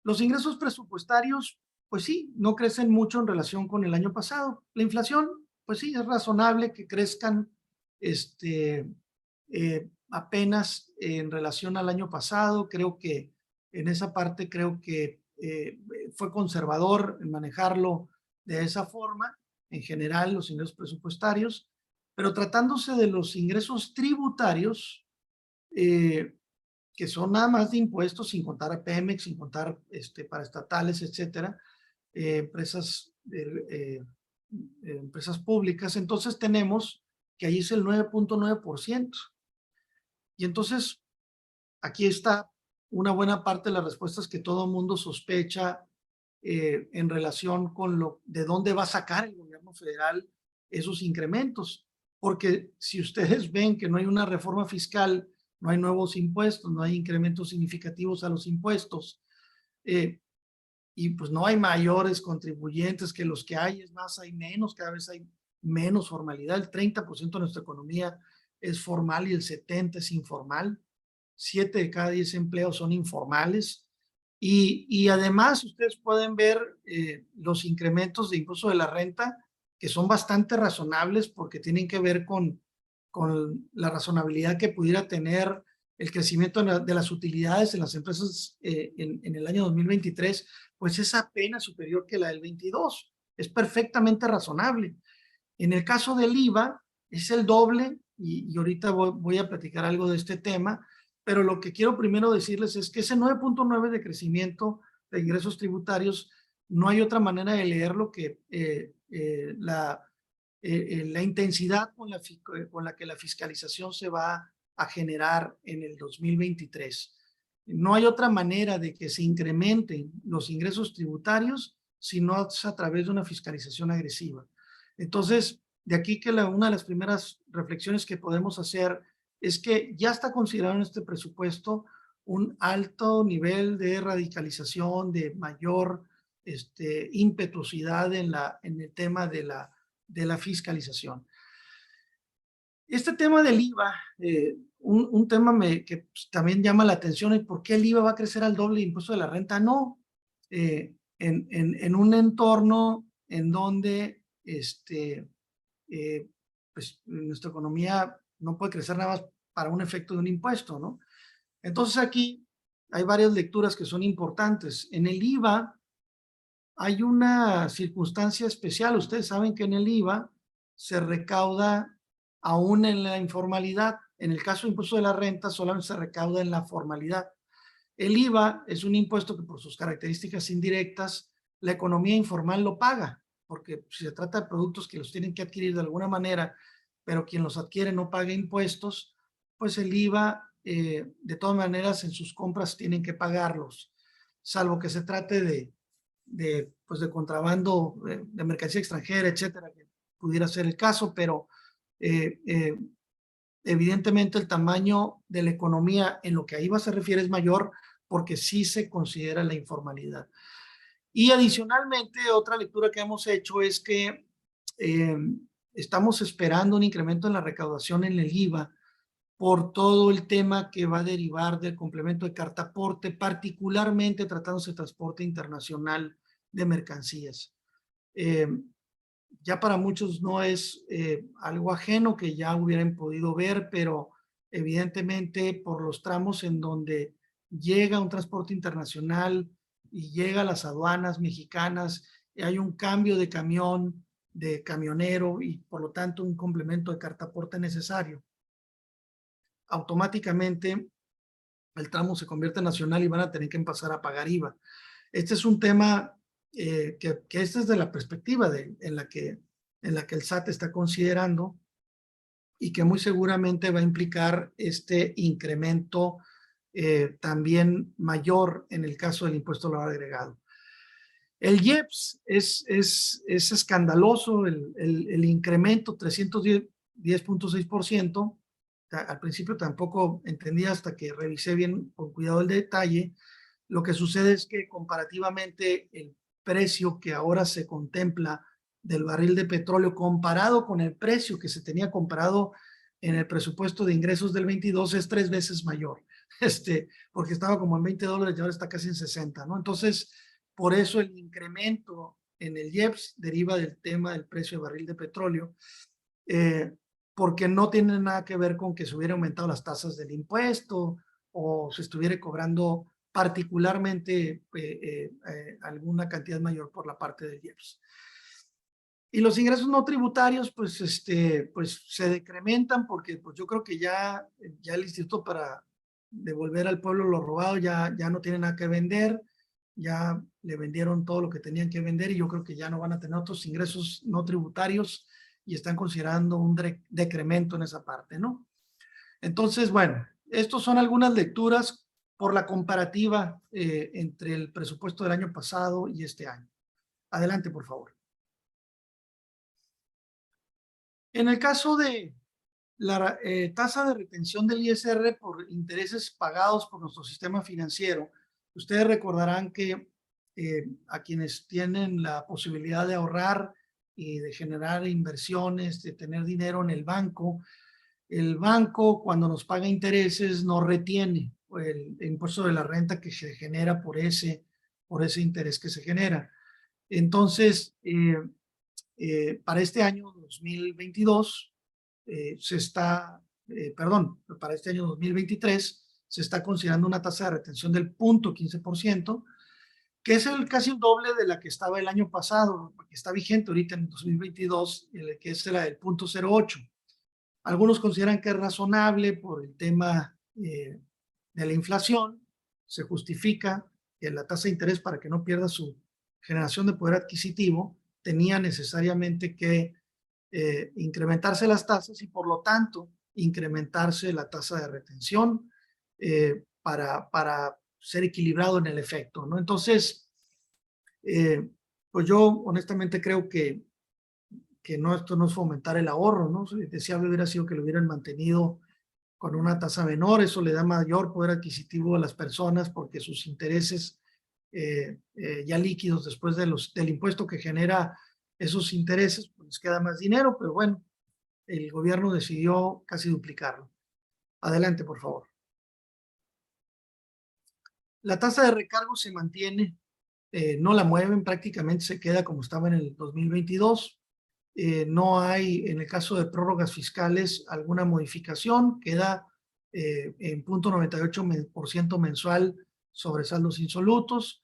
Los ingresos presupuestarios, pues sí, no crecen mucho en relación con el año pasado. La inflación, pues sí, es razonable que crezcan apenas en relación al año pasado. Creo que en esa parte creo que fue conservador en manejarlo de esa forma, en general los ingresos presupuestarios, pero tratándose de los ingresos tributarios, que son nada más de impuestos, sin contar a Pemex, sin contar paraestatales, etcétera, empresas, empresas públicas. Entonces tenemos que ahí es el 9.9%. Y entonces aquí está una buena parte de las respuestas que todo el mundo sospecha en relación con de dónde va a sacar el gobierno federal esos incrementos. Porque si ustedes ven que no hay una reforma fiscal, no hay nuevos impuestos, no hay incrementos significativos a los impuestos, y pues no hay mayores contribuyentes que los que hay, es más, hay menos, cada vez hay menos formalidad. El 30% de nuestra economía es formal y el 70% es informal. 7 de cada 10 empleos son informales. Y además ustedes pueden ver los incrementos de impuesto de la renta, que son bastante razonables porque tienen que ver con la razonabilidad que pudiera tener el crecimiento de las utilidades en las empresas en el año 2023, pues es apenas superior que la del 22. Es perfectamente razonable. En el caso del IVA, es el doble, y ahorita voy a platicar algo de este tema, pero lo que quiero primero decirles es que ese 9.9 de crecimiento de ingresos tributarios, no hay otra manera de leerlo que la intensidad con la que la fiscalización se va a generar en el 2023. No hay otra manera de que se incrementen los ingresos tributarios si no es a través de una fiscalización agresiva. Entonces, de aquí que una de las primeras reflexiones que podemos hacer es que ya está considerado en este presupuesto un alto nivel de radicalización, de mayor impetuosidad en el tema de la fiscalización. Este tema del IVA, un tema que pues, también llama la atención es por qué el IVA va a crecer al doble de impuesto de la renta. No, en un entorno en donde pues, nuestra economía no puede crecer nada más para un efecto de un impuesto, ¿no? Entonces aquí hay varias lecturas que son importantes. En el IVA hay una circunstancia especial. Ustedes saben que en el IVA se recauda aún en la informalidad. En el caso del impuesto de la renta solamente se recauda en la formalidad. El IVA es un impuesto que por sus características indirectas la economía informal lo paga, porque si se trata de productos que los tienen que adquirir de alguna manera, pero quien los adquiere no paga impuestos, pues el IVA de todas maneras en sus compras tienen que pagarlos, salvo que se trate pues de contrabando, de mercancía extranjera, etcétera, que pudiera ser el caso, pero evidentemente el tamaño de la economía en lo que a IVA se refiere es mayor porque sí se considera la informalidad. Y adicionalmente, otra lectura que hemos hecho es que estamos esperando un incremento en la recaudación en el IVA por todo el tema que va a derivar del complemento de cartaporte, particularmente tratándose de transporte internacional de mercancías. Ya para muchos no es algo ajeno que ya hubieran podido ver, pero evidentemente por los tramos en donde llega un transporte internacional y llega a las aduanas mexicanas, hay un cambio de camión, de camionero y por lo tanto un complemento de cartaporte necesario. automáticamente el tramo se convierte en nacional y van a tener que empezar a pagar IVA. Este es un tema que esta es de la perspectiva en la que el SAT está considerando y que muy seguramente va a implicar este incremento también mayor en el caso del impuesto al valor agregado. El IEPS es escandaloso, el incremento 310.6%. Al principio tampoco entendía hasta que revisé bien con cuidado el detalle. Lo que sucede es que comparativamente el precio que ahora se contempla del barril de petróleo comparado con el precio que se tenía comparado en el presupuesto de ingresos del 22 es 3 veces mayor, porque estaba como en $20 y ahora está casi en 60, ¿no? Entonces, por eso el incremento en el IEPS deriva del tema del precio del barril de petróleo, porque no tiene nada que ver con que se hubiera aumentado las tasas del impuesto o se estuviera cobrando particularmente alguna cantidad mayor por la parte del IEPS. Y los ingresos no tributarios, pues, pues se decrementan porque pues, yo creo que ya el Instituto para devolver al pueblo lo robado ya no tiene nada que vender, ya le vendieron todo lo que tenían que vender y yo creo que ya no van a tener otros ingresos no tributarios y están considerando un decremento en esa parte, ¿no? Entonces, bueno, estos son algunas lecturas por la comparativa entre el presupuesto del año pasado y este año. Adelante, por favor. En el caso de la tasa de retención del ISR por intereses pagados por nuestro sistema financiero, ustedes recordarán que a quienes tienen la posibilidad de ahorrar y de generar inversiones, de tener dinero en el banco cuando nos paga intereses no retiene el impuesto de la renta que se genera por ese interés que se genera. Entonces, para este año 2022 para este año 2023 se está considerando una tasa de retención del 0.15%, que es casi el doble de la que estaba el año pasado, que está vigente ahorita en 2022, que es la del 0.08. Algunos consideran que es razonable por el tema de la inflación, se justifica que la tasa de interés para que no pierda su generación de poder adquisitivo tenía necesariamente que incrementarse las tasas y por lo tanto incrementarse la tasa de retención para ser equilibrado en el efecto, ¿no? Entonces, pues yo honestamente creo que no, esto no es fomentar el ahorro, ¿no? Deseable hubiera sido que lo hubieran mantenido con una tasa menor, eso le da mayor poder adquisitivo a las personas porque sus intereses ya líquidos después del impuesto que genera esos intereses, pues les queda más dinero, pero bueno, el gobierno decidió casi duplicarlo. Adelante, por favor. La tasa de recargo se mantiene, no la mueven, prácticamente se queda como estaba en el 2022. No hay, en el caso de prórrogas fiscales, alguna modificación, queda en 0.98% mensual sobre saldos insolutos.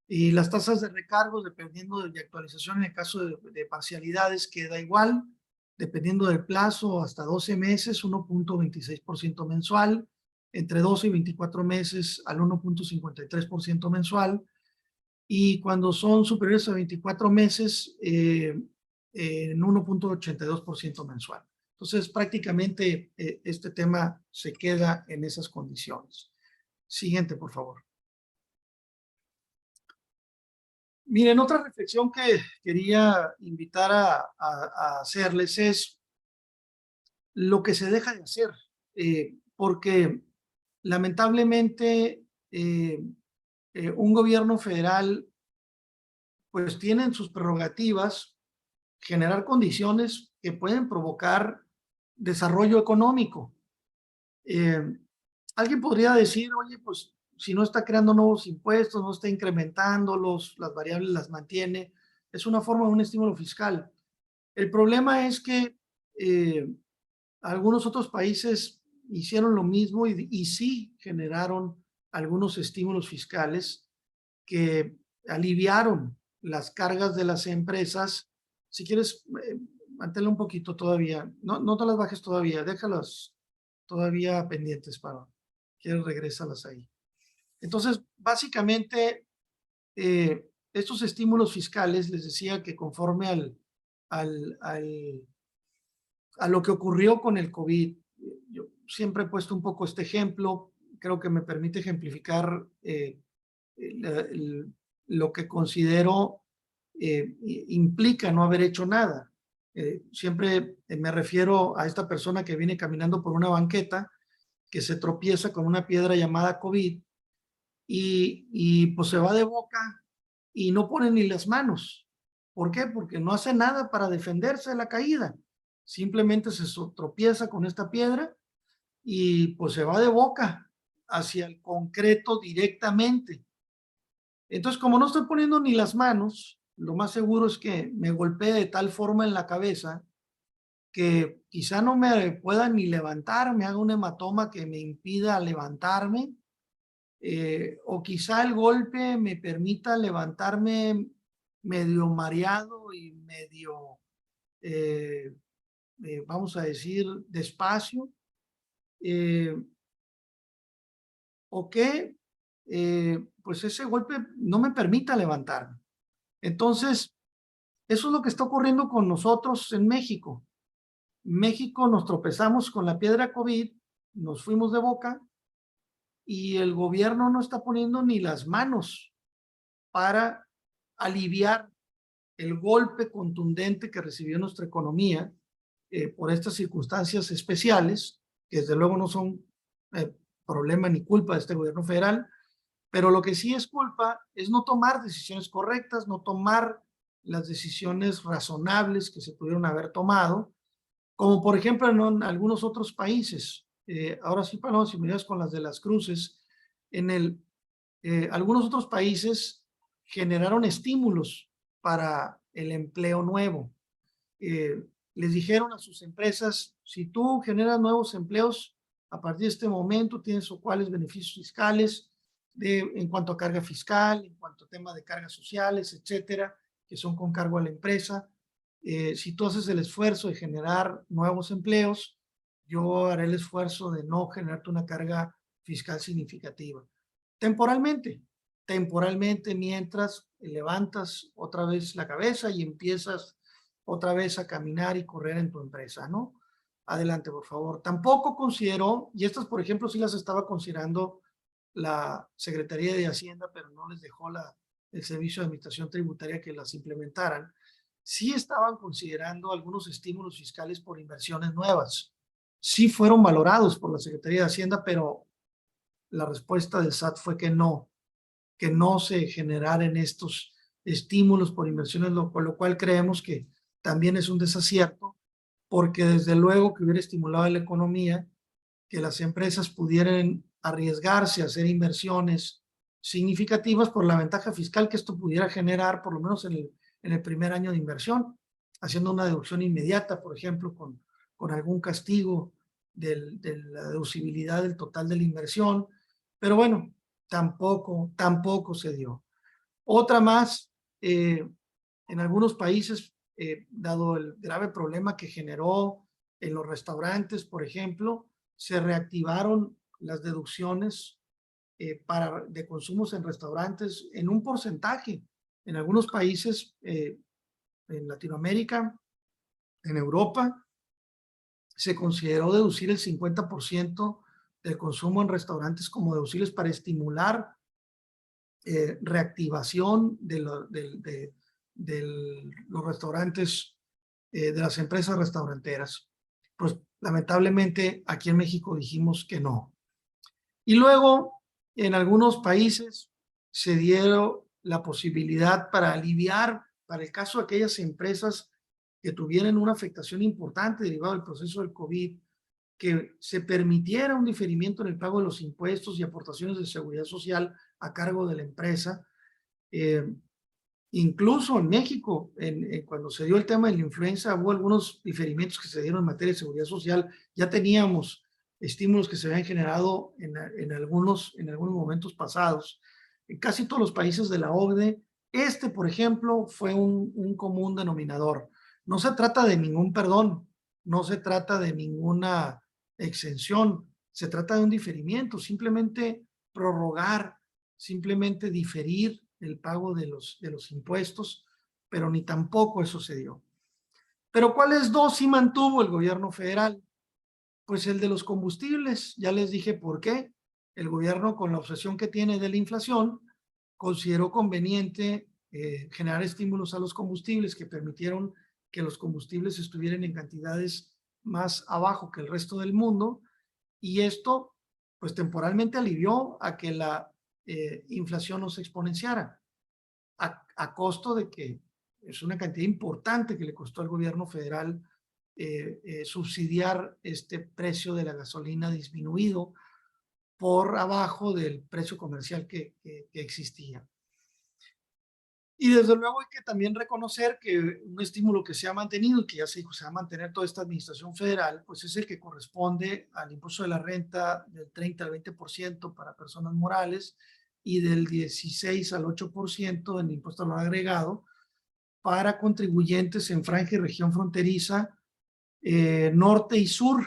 Y las tasas de recargos, dependiendo de actualización, en el caso de parcialidades, queda igual, dependiendo del plazo, hasta 12 meses, 1.26% mensual, entre 12 y 24 meses al 1.53% mensual, y cuando son superiores a 24 meses, en 1.82% mensual. Entonces, prácticamente este tema se queda en esas condiciones. Siguiente, por favor. Miren, otra reflexión que quería invitar a hacerles es lo que se deja de hacer, porque lamentablemente un gobierno federal pues tiene en sus prerrogativas generar condiciones que pueden provocar desarrollo económico. Alguien podría decir, oye, pues si no está creando nuevos impuestos, no está incrementándolos, las variables las mantiene, es una forma de un estímulo fiscal. El problema es que algunos otros países hicieron lo mismo y sí generaron algunos estímulos fiscales que aliviaron las cargas de las empresas. Si quieres, manténla un poquito todavía, no te las bajes todavía, déjalas todavía pendientes, para quieres regrésalas ahí. Entonces, básicamente, estos estímulos fiscales, les decía que conforme a lo que ocurrió con el COVID, yo siempre he puesto un poco este ejemplo, creo que me permite ejemplificar lo que considero implica no haber hecho nada. Siempre me refiero a esta persona que viene caminando por una banqueta, que se tropieza con una piedra llamada COVID y pues se va de boca y no pone ni las manos. ¿Por qué? Porque no hace nada para defenderse de la caída. Simplemente se tropieza con esta piedra y pues se va de boca hacia el concreto directamente. Entonces, como no estoy poniendo ni las manos, lo más seguro es que me golpee de tal forma en la cabeza que quizá no me pueda ni levantar, me haga un hematoma que me impida levantarme, o quizá el golpe me permita levantarme medio mareado y medio, vamos a decir, despacio, o que pues ese golpe no me permita levantarme. Entonces, eso es lo que está ocurriendo con nosotros en México. México nos tropezamos con la piedra COVID, nos fuimos de boca y el gobierno no está poniendo ni las manos para aliviar el golpe contundente que recibió nuestra economía por estas circunstancias especiales, que desde luego no son problema ni culpa de este gobierno federal, pero lo que sí es culpa es no tomar decisiones correctas, no tomar las decisiones razonables que se pudieron haber tomado, como por ejemplo en algunos otros países. Ahora sí, para no similares con las de las cruces, algunos otros países generaron estímulos para el empleo nuevo. Les dijeron a sus empresas, si tú generas nuevos empleos, a partir de este momento tienes o cuáles beneficios fiscales en cuanto a carga fiscal, en cuanto a tema de cargas sociales, etcétera, que son con cargo a la empresa. Si tú haces el esfuerzo de generar nuevos empleos, yo haré el esfuerzo de no generarte una carga fiscal significativa. Temporalmente, mientras levantas otra vez la cabeza y empiezas otra vez a caminar y correr en tu empresa, ¿no? Adelante, por favor. Tampoco consideró, y estas, por ejemplo, sí las estaba considerando la Secretaría de Hacienda, pero no les dejó el Servicio de Administración Tributaria que las implementaran. Sí estaban considerando algunos estímulos fiscales por inversiones nuevas. Sí fueron valorados por la Secretaría de Hacienda, pero la respuesta del SAT fue que no se generaran estos estímulos por inversiones, con lo cual creemos que también es un desacierto, porque desde luego que hubiera estimulado la economía, que las empresas pudieran arriesgarse a hacer inversiones significativas por la ventaja fiscal que esto pudiera generar, por lo menos en el primer año de inversión, haciendo una deducción inmediata, por ejemplo, con algún castigo de la deducibilidad del total de la inversión. Pero bueno, tampoco se dio. Otra más, en algunos países, dado el grave problema que generó en los restaurantes, por ejemplo, se reactivaron las deducciones de consumos en restaurantes en un porcentaje. En algunos países, en Latinoamérica, en Europa, se consideró deducir el 50% del consumo en restaurantes como deducibles para estimular reactivación de los restaurantes, de las empresas restauranteras. Pues lamentablemente aquí en México dijimos que no. Y luego en algunos países se dieron la posibilidad para aliviar, para el caso de aquellas empresas que tuvieran una afectación importante derivada del proceso del COVID, que se permitiera un diferimiento en el pago de los impuestos y aportaciones de seguridad social a cargo de la empresa. Incluso en México, cuando se dio el tema de la influenza, hubo algunos diferimientos que se dieron en materia de seguridad social. Ya teníamos estímulos que se habían generado en algunos momentos pasados. En casi todos los países de la OCDE, por ejemplo, fue un común denominador. No se trata de ningún perdón, no se trata de ninguna exención, se trata de un diferimiento, simplemente prorrogar, simplemente diferir el pago de los impuestos, pero ni tampoco eso se dio. Pero ¿cuáles dos sí mantuvo el gobierno federal? Pues el de los combustibles, ya les dije por qué. El gobierno, con la obsesión que tiene de la inflación, consideró conveniente generar estímulos a los combustibles que permitieron que los combustibles estuvieran en cantidades más abajo que el resto del mundo, y esto pues temporalmente alivió a que la inflación no se exponenciara, a costo de que es una cantidad importante que le costó al gobierno federal subsidiar este precio de la gasolina disminuido por abajo del precio comercial que existía. Y desde luego hay que también reconocer que un estímulo que se ha mantenido y que ya se dijo se va a mantener toda esta administración federal, pues es el que corresponde al impuesto de la renta del 30 al 20% para personas morales y del 16 al 8% en impuesto al valor agregado para contribuyentes en franja y región fronteriza norte y sur,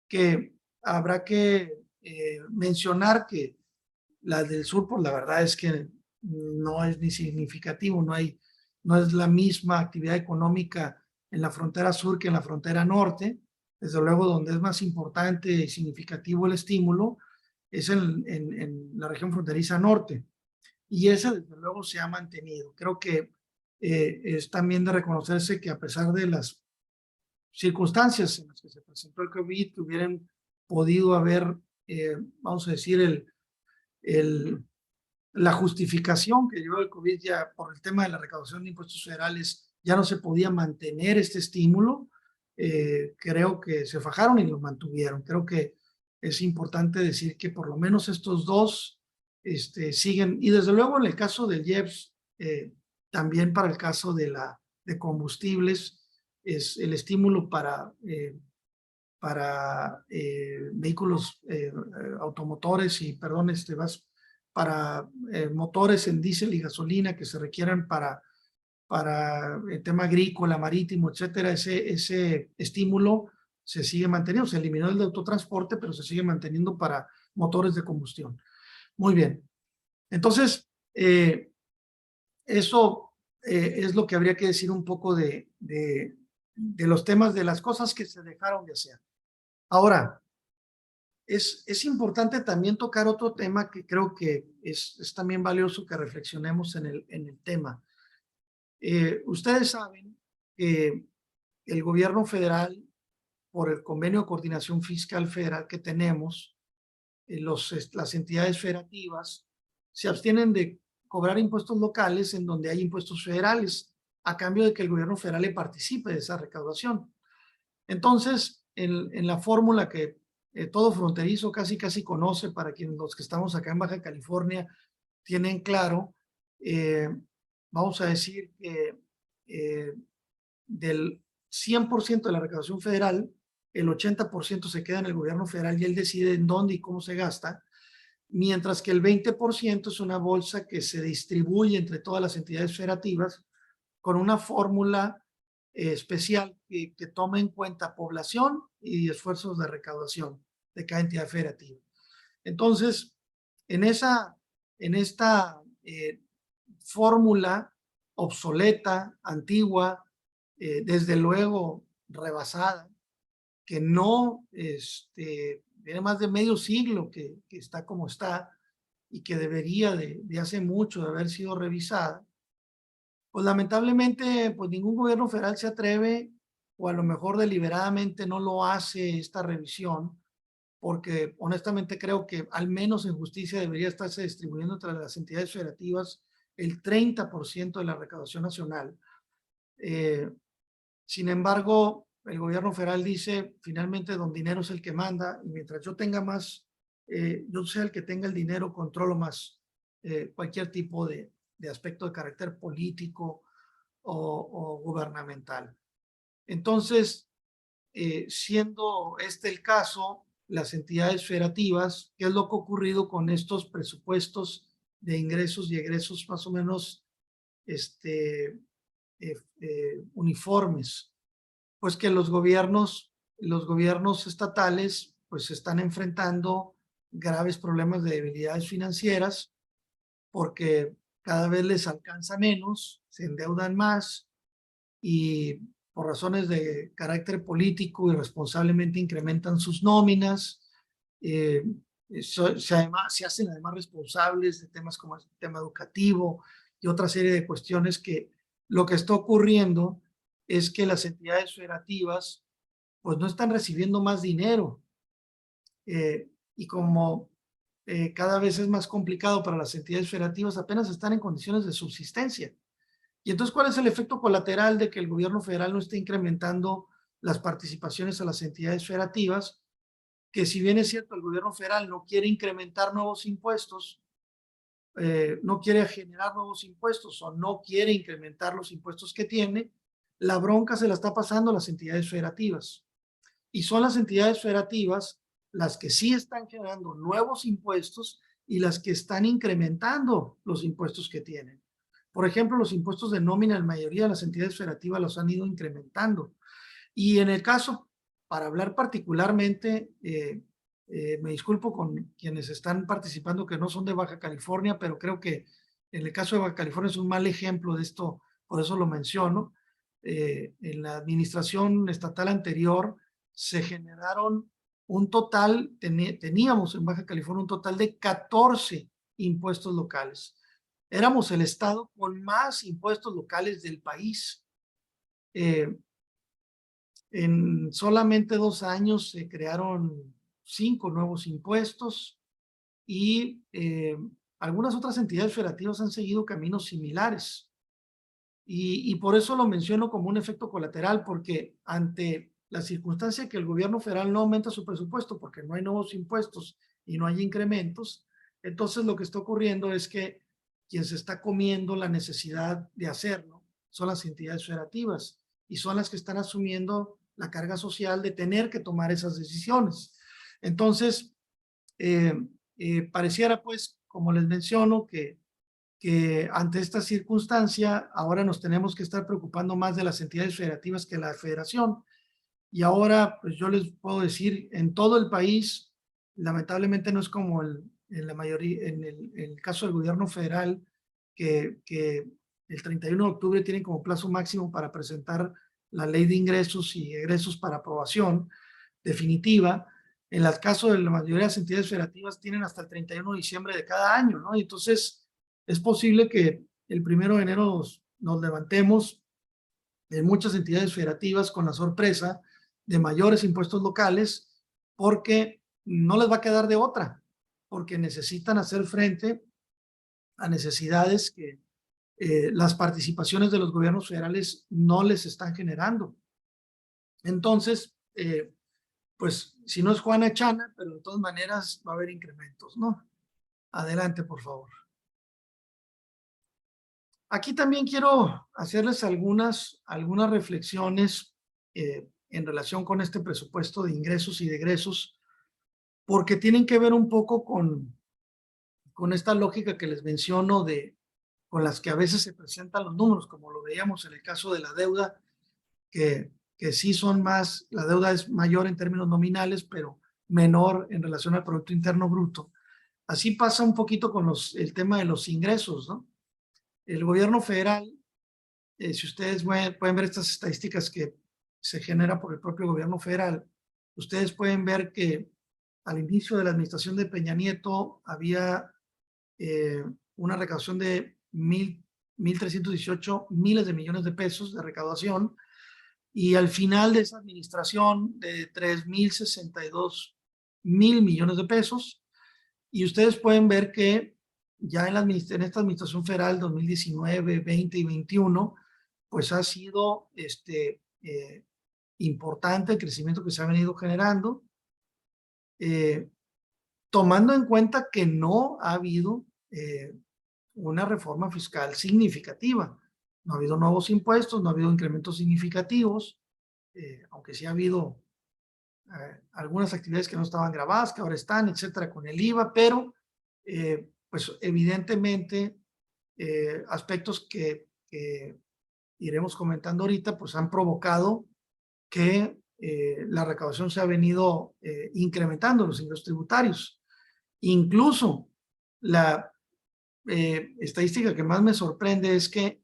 que habrá que mencionar que la del sur, pues la verdad es que no es ni significativo, no es la misma actividad económica en la frontera sur que en la frontera norte. Desde luego, donde es más importante y significativo el estímulo es en la región fronteriza norte. Y esa, desde luego, se ha mantenido. Creo que es también de reconocerse que a pesar de las circunstancias en las que se presentó el COVID, que hubieran podido haber, vamos a decir, la justificación que llevó el COVID ya por el tema de la recaudación de impuestos federales, ya no se podía mantener este estímulo. Creo que se fajaron y lo mantuvieron. Creo que es importante decir que por lo menos estos dos siguen, y desde luego en el caso del IEPS, también para el caso de combustibles, es el estímulo para vehículos automotores y, perdón, para motores en diésel y gasolina que se requieran para el tema agrícola, marítimo, etcétera. Ese estímulo se sigue manteniendo. Se eliminó el de autotransporte, pero se sigue manteniendo para motores de combustión. Muy bien. Entonces, eso es lo que habría que decir un poco de los temas, de las cosas que se dejaron de hacer. Ahora, es importante también tocar otro tema que creo que es también valioso que reflexionemos en el tema. Ustedes saben que el gobierno federal, por el convenio de coordinación fiscal federal que tenemos, las entidades federativas se abstienen de cobrar impuestos locales en donde hay impuestos federales, a cambio de que el gobierno federal le participe de esa recaudación. Entonces, en la fórmula que todo fronterizo casi conoce, para quienes los que estamos acá en Baja California tienen claro, vamos a decir que del 100% de la recaudación federal, el 80% se queda en el gobierno federal y él decide en dónde y cómo se gasta, mientras que el 20% es una bolsa que se distribuye entre todas las entidades federativas con una fórmula especial que toma en cuenta población y esfuerzos de recaudación de cada entidad federativa. Entonces, en esta fórmula obsoleta, antigua, desde luego rebasada, que no tiene más de medio siglo que está como está y que debería de hace mucho de haber sido revisada, pues lamentablemente pues ningún gobierno federal se atreve, o a lo mejor deliberadamente no lo hace esta revisión, porque honestamente creo que al menos en justicia debería estarse distribuyendo entre las entidades federativas el 30% de la recaudación nacional. Sin embargo, el gobierno federal dice, finalmente don dinero es el que manda, y mientras yo tenga más, yo sea el que tenga el dinero, controlo más cualquier tipo de aspecto de carácter político o gubernamental. Entonces, siendo este el caso, las entidades federativas, ¿qué es lo que ha ocurrido con estos presupuestos de ingresos y egresos más o menos uniformes? Pues que los gobiernos los gobiernos estatales pues están enfrentando graves problemas de debilidades financieras porque cada vez les alcanza menos, se endeudan más y por razones de carácter político irresponsablemente incrementan sus nóminas. eh, se hacen además responsables de temas como el tema educativo y otra serie de cuestiones que lo que está ocurriendo es que las entidades federativas pues no están recibiendo más dinero y como cada vez es más complicado para las entidades federativas, apenas están en condiciones de subsistencia. Y entonces, ¿cuál es el efecto colateral de que el gobierno federal no esté incrementando las participaciones a las entidades federativas? Que si bien es cierto, el gobierno federal no quiere incrementar nuevos impuestos, no quiere generar nuevos impuestos o no quiere incrementar los impuestos que tiene, la bronca se la está pasando a las entidades federativas. Y son las entidades federativas las que sí están generando nuevos impuestos y las que están incrementando los impuestos que tienen. Por ejemplo, los impuestos de nómina, la mayoría de las entidades federativas los han ido incrementando. Y en el caso, para hablar particularmente, me disculpo con quienes están participando que no son de Baja California, pero creo que en el caso de Baja California es un mal ejemplo de esto, por eso lo menciono. En la administración estatal anterior se generaron un total, teníamos en Baja California un total de 14 impuestos locales. Éramos el estado con más impuestos locales del país. En solamente 2 años se crearon 5 nuevos impuestos y algunas otras entidades federativas han seguido caminos similares. Y por eso lo menciono como un efecto colateral, porque ante la circunstancia que el gobierno federal no aumenta su presupuesto porque no hay nuevos impuestos y no hay incrementos, entonces lo que está ocurriendo es que quien se está comiendo la necesidad de hacerlo son las entidades federativas y son las que están asumiendo la carga social de tener que tomar esas decisiones. Entonces, pareciera pues, como les menciono, que ante esta circunstancia ahora nos tenemos que estar preocupando más de las entidades federativas que la federación. Y ahora, pues yo les puedo decir, en todo el país, lamentablemente no es como en la mayoría, en el caso del gobierno federal, que el 31 de octubre tienen como plazo máximo para presentar la ley de ingresos y egresos para aprobación definitiva. En el caso de la mayoría de las entidades federativas tienen hasta el 31 de diciembre de cada año, ¿no? Y entonces es posible que el 1 de enero nos levantemos en muchas entidades federativas con la sorpresa de mayores impuestos locales porque no les va a quedar de otra, porque necesitan hacer frente a necesidades que las participaciones de los gobiernos federales no les están generando. Entonces, pues si no es Juana Chana, pero de todas maneras va a haber incrementos, ¿no? Adelante, por favor. Aquí también quiero hacerles algunas reflexiones en relación con este presupuesto de ingresos y de egresos, porque tienen que ver un poco con esta lógica que les menciono con las que a veces se presentan los números, como lo veíamos en el caso de la deuda, que sí son más, la deuda es mayor en términos nominales, pero menor en relación al Producto Interno Bruto. Así pasa un poquito con el tema de los ingresos, ¿no? El gobierno federal, si ustedes pueden ver estas estadísticas que se generan por el propio gobierno federal, ustedes pueden ver que al inicio de la administración de Peña Nieto había una recaudación de 1,318 miles de millones de pesos de recaudación y al final de esa administración de 3,062 mil millones de pesos. Y ustedes pueden ver que ya en esta administración federal 2019, 20 y 21, pues ha sido importante el crecimiento que se ha venido generando, tomando en cuenta que no ha habido una reforma fiscal significativa. No ha habido nuevos impuestos, no ha habido incrementos significativos, aunque sí ha habido algunas actividades que no estaban grabadas, que ahora están, etcétera, con el IVA, pero pues evidentemente aspectos que iremos comentando ahorita, pues han provocado que la recaudación se ha venido incrementando, los ingresos tributarios. Incluso la estadística que más me sorprende es que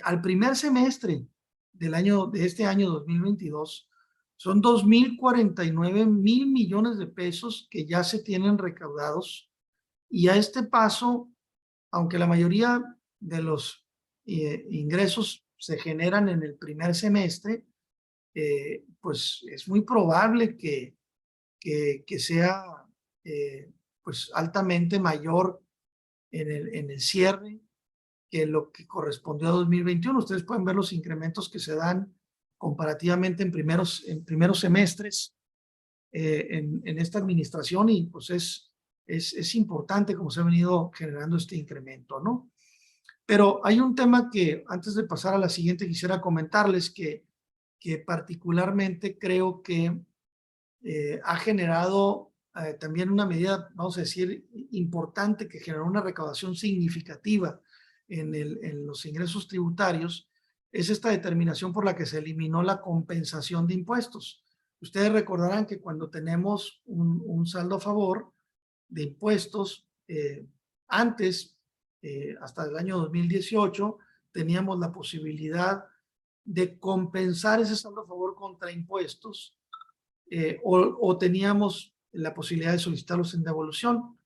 al primer semestre de este año 2022, son 2,049 mil millones de pesos que ya se tienen recaudados, y a este paso, aunque la mayoría de los ingresos se generan en el primer semestre, pues es muy probable que sea pues altamente mayor en el cierre que lo que correspondió a 2021. Ustedes pueden ver los incrementos que se dan comparativamente en primeros semestres en esta administración, y pues es importante cómo se ha venido generando este incremento, ¿no? Pero hay un tema que antes de pasar a la siguiente quisiera comentarles que particularmente creo que ha generado también una medida, vamos a decir, importante, que generó una recaudación significativa en los ingresos tributarios, es esta determinación por la que se eliminó la compensación de impuestos. Ustedes recordarán que cuando tenemos un saldo a favor de impuestos, antes, hasta el año 2018, teníamos la posibilidad de compensar ese saldo a favor contra impuestos, o teníamos la posibilidad de solicitarlos en devolución.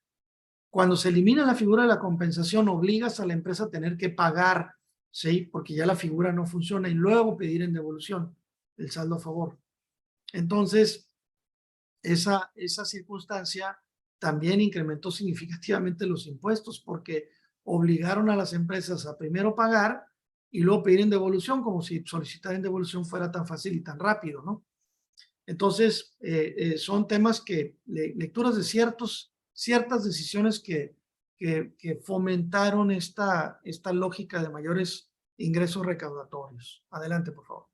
Cuando se elimina la figura de la compensación, obligas a la empresa a tener que pagar, ¿sí? Porque ya la figura no funciona, y luego pedir en devolución el saldo a favor. Entonces, esa circunstancia también incrementó significativamente los impuestos, porque obligaron a las empresas a primero pagar y luego pedir en devolución, como si solicitar en devolución fuera tan fácil y tan rápido, ¿no? Entonces, son temas que, lecturas de ciertas decisiones que fomentaron esta lógica de mayores ingresos recaudatorios. Adelante, por favor.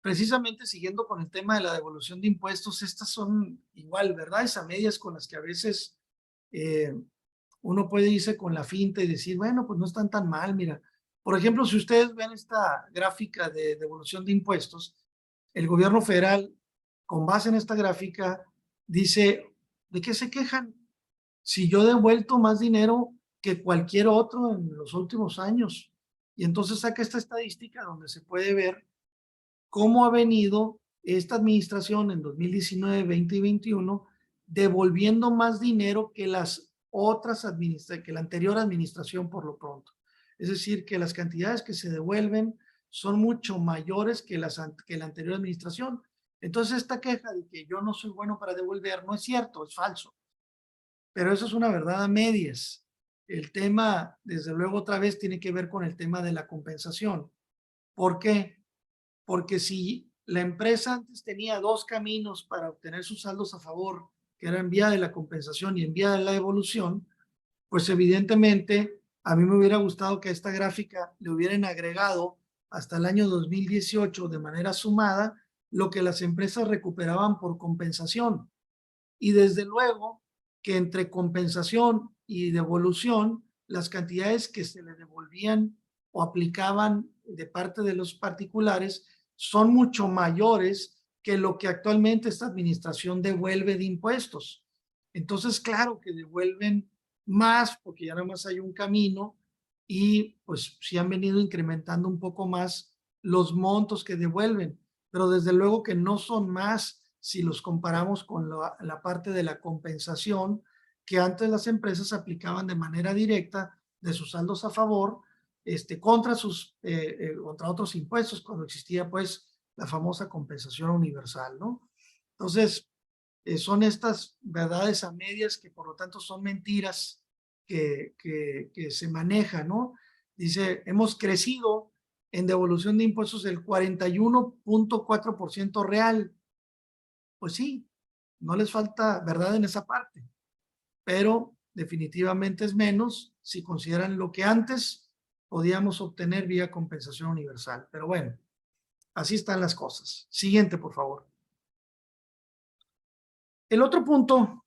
Precisamente siguiendo con el tema de la devolución de impuestos, estas son igual, ¿verdad? A medias con las que a veces uno puede irse con la finta y decir, bueno, pues no están tan mal, mira. Por ejemplo, si ustedes ven esta gráfica de devolución de impuestos, el gobierno federal, con base en esta gráfica, dice, ¿de qué se quejan? Si yo he devuelto más dinero que cualquier otro en los últimos años. Y entonces saca esta estadística donde se puede ver cómo ha venido esta administración en 2019, 20 y 21 devolviendo más dinero que las otras que la anterior administración por lo pronto. Es decir, que las cantidades que se devuelven son mucho mayores que la anterior administración. Entonces, esta queja de que yo no soy bueno para devolver no es cierto, es falso. Pero eso es una verdad a medias. El tema, desde luego, otra vez tiene que ver con el tema de la compensación. ¿Por qué? Porque si la empresa antes tenía dos caminos para obtener sus saldos a favor, que eran vía de la compensación y en vía de la devolución, pues evidentemente a mí me hubiera gustado que a esta gráfica le hubieran agregado hasta el año 2018 de manera sumada lo que las empresas recuperaban por compensación. Y desde luego que entre compensación y devolución, las cantidades que se le devolvían o aplicaban de parte de los particulares son mucho mayores que lo que actualmente esta administración devuelve de impuestos. Entonces, claro que devuelven más porque ya nada más hay un camino, y pues sí han venido incrementando un poco más los montos que devuelven, pero desde luego que no son más si los comparamos con la parte de la compensación que antes las empresas aplicaban de manera directa de sus saldos a favor contra otros impuestos, cuando existía pues la famosa compensación universal, ¿no? Entonces, son estas verdades a medias que por lo tanto son mentiras que se manejan, ¿no? Dice, hemos crecido en devolución de impuestos el 41.4% real. Pues sí, no les falta verdad en esa parte, pero definitivamente es menos si consideran lo que antes podíamos obtener vía compensación universal. Pero bueno, así están las cosas. Siguiente, por favor. El otro punto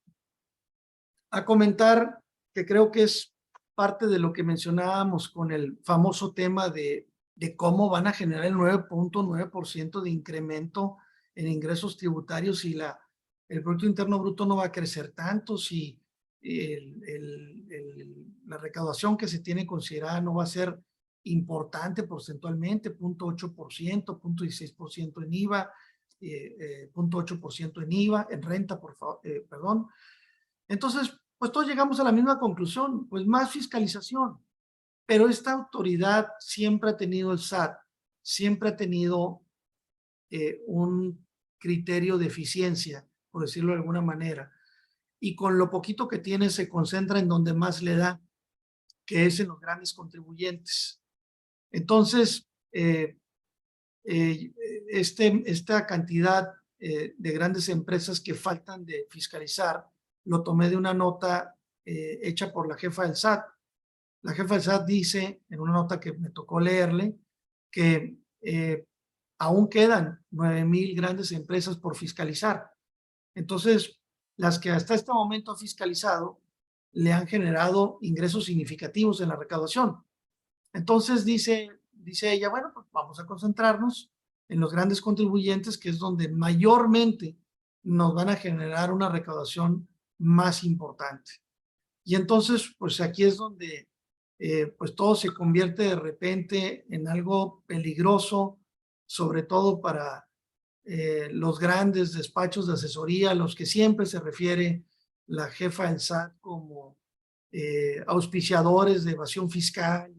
a comentar, que creo que es parte de lo que mencionábamos con el famoso tema de de cómo van a generar el 9.9% de incremento en ingresos tributarios si el Producto Interno Bruto no va a crecer tanto, si la recaudación que se tiene considerada no va a ser importante porcentualmente, 0.8%, 0.16% en IVA, 0.8% en IVA, en renta, perdón. Entonces, pues todos llegamos a la misma conclusión, pues más fiscalización. Pero esta autoridad siempre ha tenido, el SAT, siempre ha tenido un criterio de eficiencia, por decirlo de alguna manera. Y con lo poquito que tiene se concentra en donde más le da, que es en los grandes contribuyentes. Entonces, esta cantidad de grandes empresas que faltan de fiscalizar, lo tomé de una nota hecha por la jefa del SAT. La jefa del SAT dice, en una nota que me tocó leerle, que aún quedan 9,000 grandes empresas por fiscalizar. Entonces, las que hasta este momento ha fiscalizado le han generado ingresos significativos en la recaudación. Entonces, dice ella, bueno, pues vamos a concentrarnos en los grandes contribuyentes, que es donde mayormente nos van a generar una recaudación más importante. Y entonces, pues aquí es donde pues todo se convierte de repente en algo peligroso, sobre todo para los grandes despachos de asesoría, a los que siempre se refiere la jefa del SAT como auspiciadores de evasión fiscal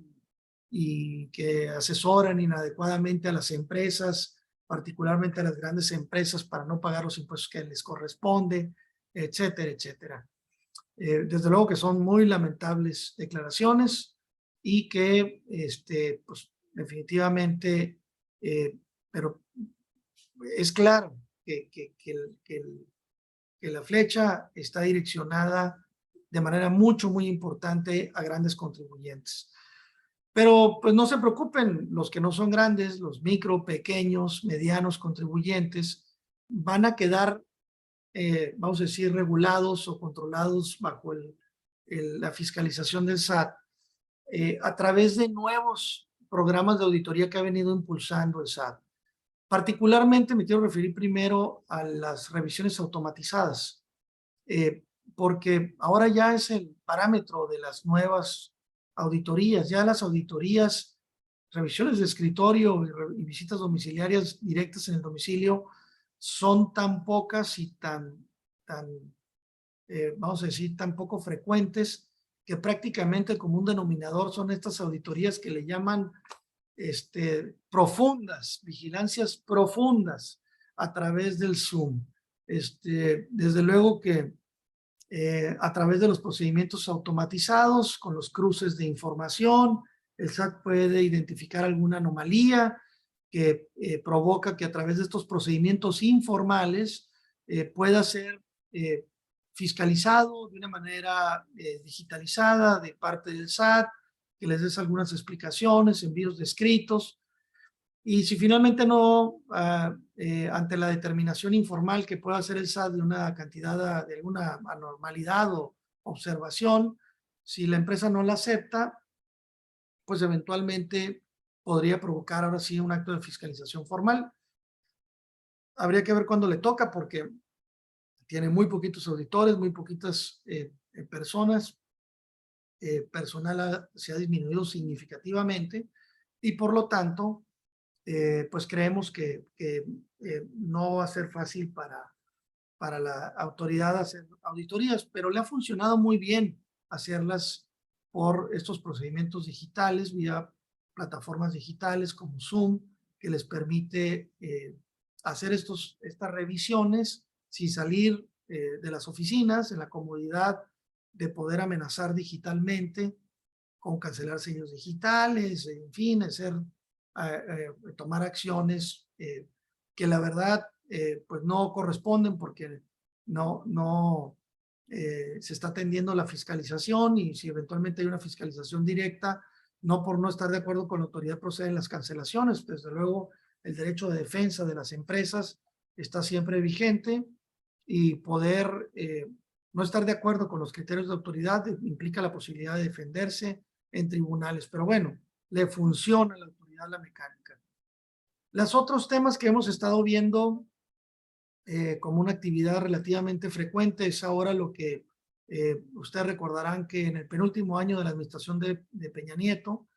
y que asesoran inadecuadamente a las empresas, particularmente a las grandes empresas, para no pagar los impuestos que les corresponde, etcétera, etcétera. Desde luego que son muy lamentables declaraciones y que, pues, definitivamente, pero es claro que la flecha está direccionada de manera muy importante a grandes contribuyentes. Pero pues no se preocupen, los que no son grandes, los micro, pequeños, medianos contribuyentes, van a quedar vamos a decir, regulados o controlados bajo la fiscalización del SAT a través de nuevos programas de auditoría que ha venido impulsando el SAT. Particularmente me quiero referir primero a las revisiones automatizadas, porque ahora ya es el parámetro de las nuevas auditorías. Ya las auditorías, revisiones de escritorio y visitas domiciliarias directas en el domicilio son tan pocas y vamos a decir, tan poco frecuentes, que prácticamente como un denominador son estas auditorías que le llaman profundas, vigilancias profundas a través del Zoom. Desde luego que a través de los procedimientos automatizados, con los cruces de información, el SAT puede identificar alguna anomalía que provoca que a través de estos procedimientos informales pueda ser fiscalizado de una manera digitalizada de parte del SAT, que les des algunas explicaciones, envíos de escritos. Y si finalmente no, ante la determinación informal que pueda hacer el SAT de una cantidad, de alguna anormalidad o observación, si la empresa no la acepta, pues eventualmente podría provocar ahora sí un acto de fiscalización formal. Habría que ver cuándo le toca, porque tiene muy poquitos auditores, muy poquitas personas. Personal se ha disminuido significativamente y por lo tanto, pues creemos que no va a ser fácil para la autoridad hacer auditorías, pero le ha funcionado muy bien hacerlas por estos procedimientos digitales, vía plataformas digitales como Zoom, que les permite hacer estas revisiones sin salir de las oficinas, en la comodidad de poder amenazar digitalmente con cancelar sellos digitales, en fin, tomar acciones que la verdad pues no corresponden, porque no se está atendiendo la fiscalización, y si eventualmente hay una fiscalización directa, no por no estar de acuerdo con la autoridad proceden las cancelaciones. Desde luego el derecho de defensa de las empresas está siempre vigente, y poder no estar de acuerdo con los criterios de autoridad implica la posibilidad de defenderse en tribunales. Pero bueno, le funciona a la autoridad actividad la mecánica. Los otros temas que hemos estado viendo como una actividad relativamente frecuente es ahora lo que ustedes recordarán que en el penúltimo año de la administración de Peña Nieto,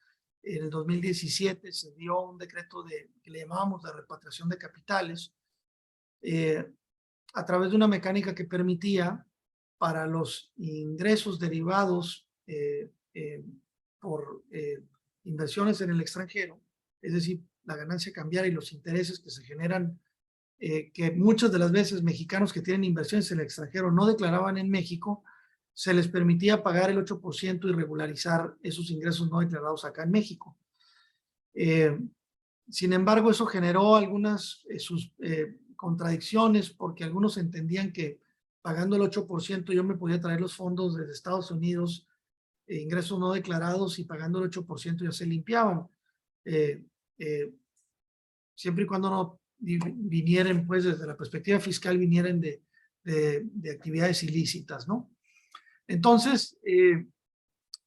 en el 2017, se dio un decreto que le llamábamos de repatriación de capitales a través de una mecánica que permitía para los ingresos derivados por inversiones en el extranjero, es decir, la ganancia cambiaria y los intereses que se generan, que muchas de las veces mexicanos que tienen inversiones en el extranjero no declaraban en México, se les permitía pagar el 8% y regularizar esos ingresos no declarados acá en México. Sin embargo, eso generó algunas contradicciones porque algunos entendían que pagando el 8% yo me podía traer los fondos desde Estados Unidos, ingresos no declarados, y pagando el 8% ya se limpiaban. Siempre y cuando no vinieran, pues desde la perspectiva fiscal, vinieran de actividades ilícitas, ¿no? Entonces,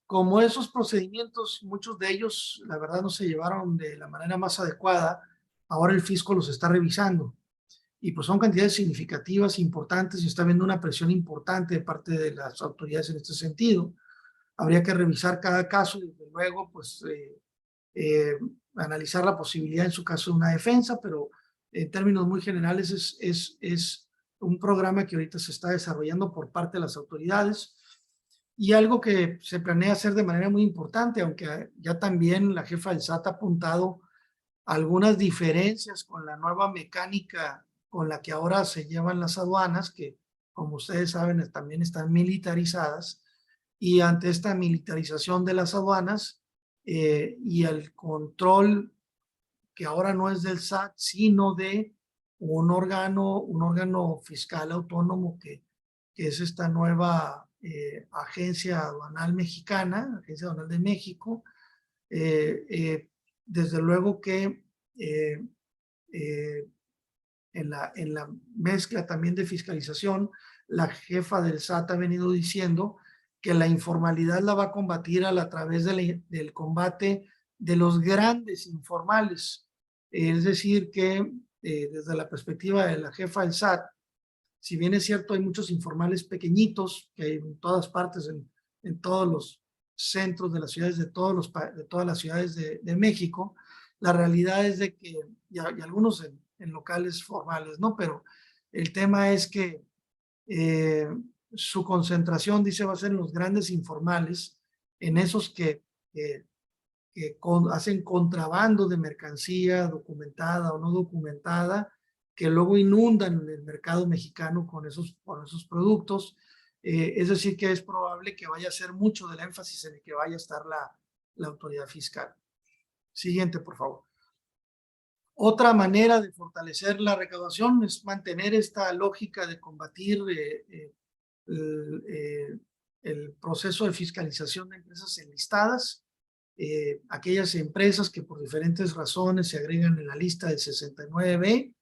como esos procedimientos, muchos de ellos, la verdad, no se llevaron de la manera más adecuada, ahora el fisco los está revisando. Y pues son cantidades significativas, importantes, y está habiendo una presión importante de parte de las autoridades en este sentido. Habría que revisar cada caso y desde luego, pues, analizar la posibilidad en su caso de una defensa, pero en términos muy generales es un programa que ahorita se está desarrollando por parte de las autoridades y algo que se planea hacer de manera muy importante, aunque ya también la jefa del SAT ha apuntado algunas diferencias con la nueva mecánica con la que ahora se llevan las aduanas, que como ustedes saben también están militarizadas, y ante esta militarización de las aduanas y el control que ahora no es del SAT, sino de un órgano fiscal autónomo que es esta nueva agencia aduanal mexicana, Agencia Aduanal de México. Desde luego que en la mezcla también de fiscalización, la jefa del SAT ha venido diciendo que la informalidad la va a combatir a través del combate de los grandes informales. Es decir, que desde la perspectiva de la jefa del SAT, si bien es cierto, hay muchos informales pequeñitos que hay en todas partes, en todos los centros de las ciudades de todas las ciudades de México, la realidad es de que, y algunos en locales formales, ¿no? Pero el tema es que su concentración, dice, va a ser en los grandes informales, en esos que hacen contrabando de mercancía documentada o no documentada, que luego inundan el mercado mexicano con esos productos. Es decir, que es probable que vaya a ser mucho del énfasis en el que vaya a estar la autoridad fiscal. Siguiente, por favor. Otra manera de fortalecer la recaudación es mantener esta lógica de combatir el proceso de fiscalización de empresas enlistadas. Aquellas empresas que por diferentes razones se agregan en la lista del 69B,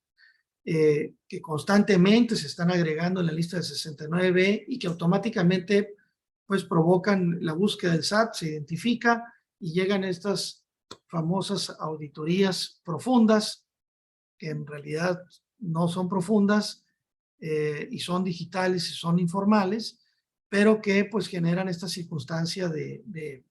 que constantemente se están agregando en la lista del 69B y que automáticamente pues provocan la búsqueda del SAT, se identifica y llegan estas famosas auditorías profundas, que en realidad no son profundas y son digitales y son informales, pero que pues generan esta circunstancia de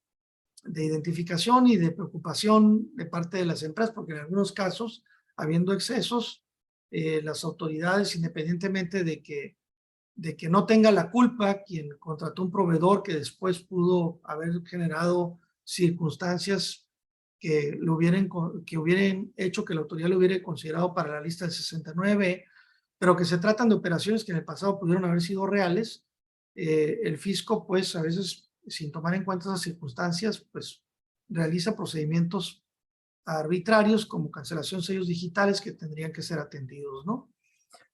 identificación y de preocupación de parte de las empresas, porque en algunos casos, habiendo excesos, las autoridades, independientemente de que no tenga la culpa quien contrató un proveedor que después pudo haber generado circunstancias que hubieran hecho que la autoridad lo hubiera considerado para la lista del 69, pero que se tratan de operaciones que en el pasado pudieron haber sido reales, el fisco pues a veces, sin tomar en cuenta esas circunstancias, pues realiza procedimientos arbitrarios como cancelación de sellos digitales que tendrían que ser atendidos, ¿no?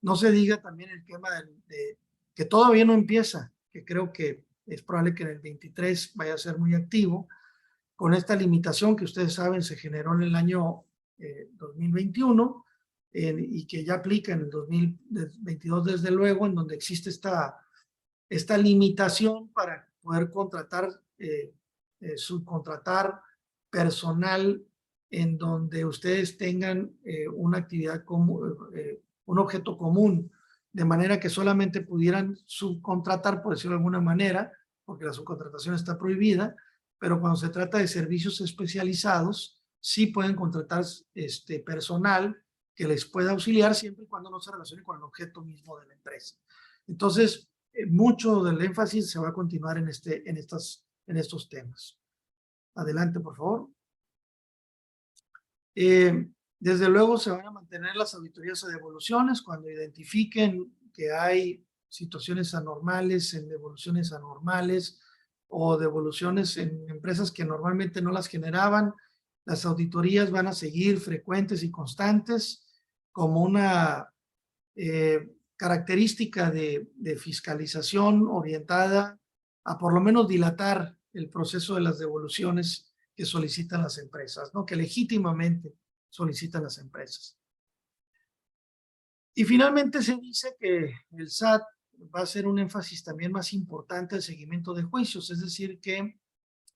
No se diga también el tema de que todavía no empieza, que creo que es probable que en el 23 vaya a ser muy activo, con esta limitación que ustedes saben se generó en el año 2021 y que ya aplica en el 2022 desde luego, en donde existe esta limitación para poder contratar, subcontratar personal en donde ustedes tengan una actividad común, un objeto común, de manera que solamente pudieran subcontratar, por decirlo de alguna manera, porque la subcontratación está prohibida, pero cuando se trata de servicios especializados, sí pueden contratar personal que les pueda auxiliar siempre y cuando no se relacione con el objeto mismo de la empresa. Entonces, mucho del énfasis se va a continuar en estos temas. Adelante, por favor. Desde luego se van a mantener las auditorías o devoluciones cuando identifiquen que hay situaciones anormales en devoluciones anormales o devoluciones en empresas que normalmente no las generaban. Las auditorías van a seguir frecuentes y constantes como una característica de fiscalización orientada a por lo menos dilatar el proceso de las devoluciones que solicitan las empresas, ¿no? Que legítimamente solicitan las empresas. Y finalmente se dice que el SAT va a hacer un énfasis también más importante al seguimiento de juicios, es decir, que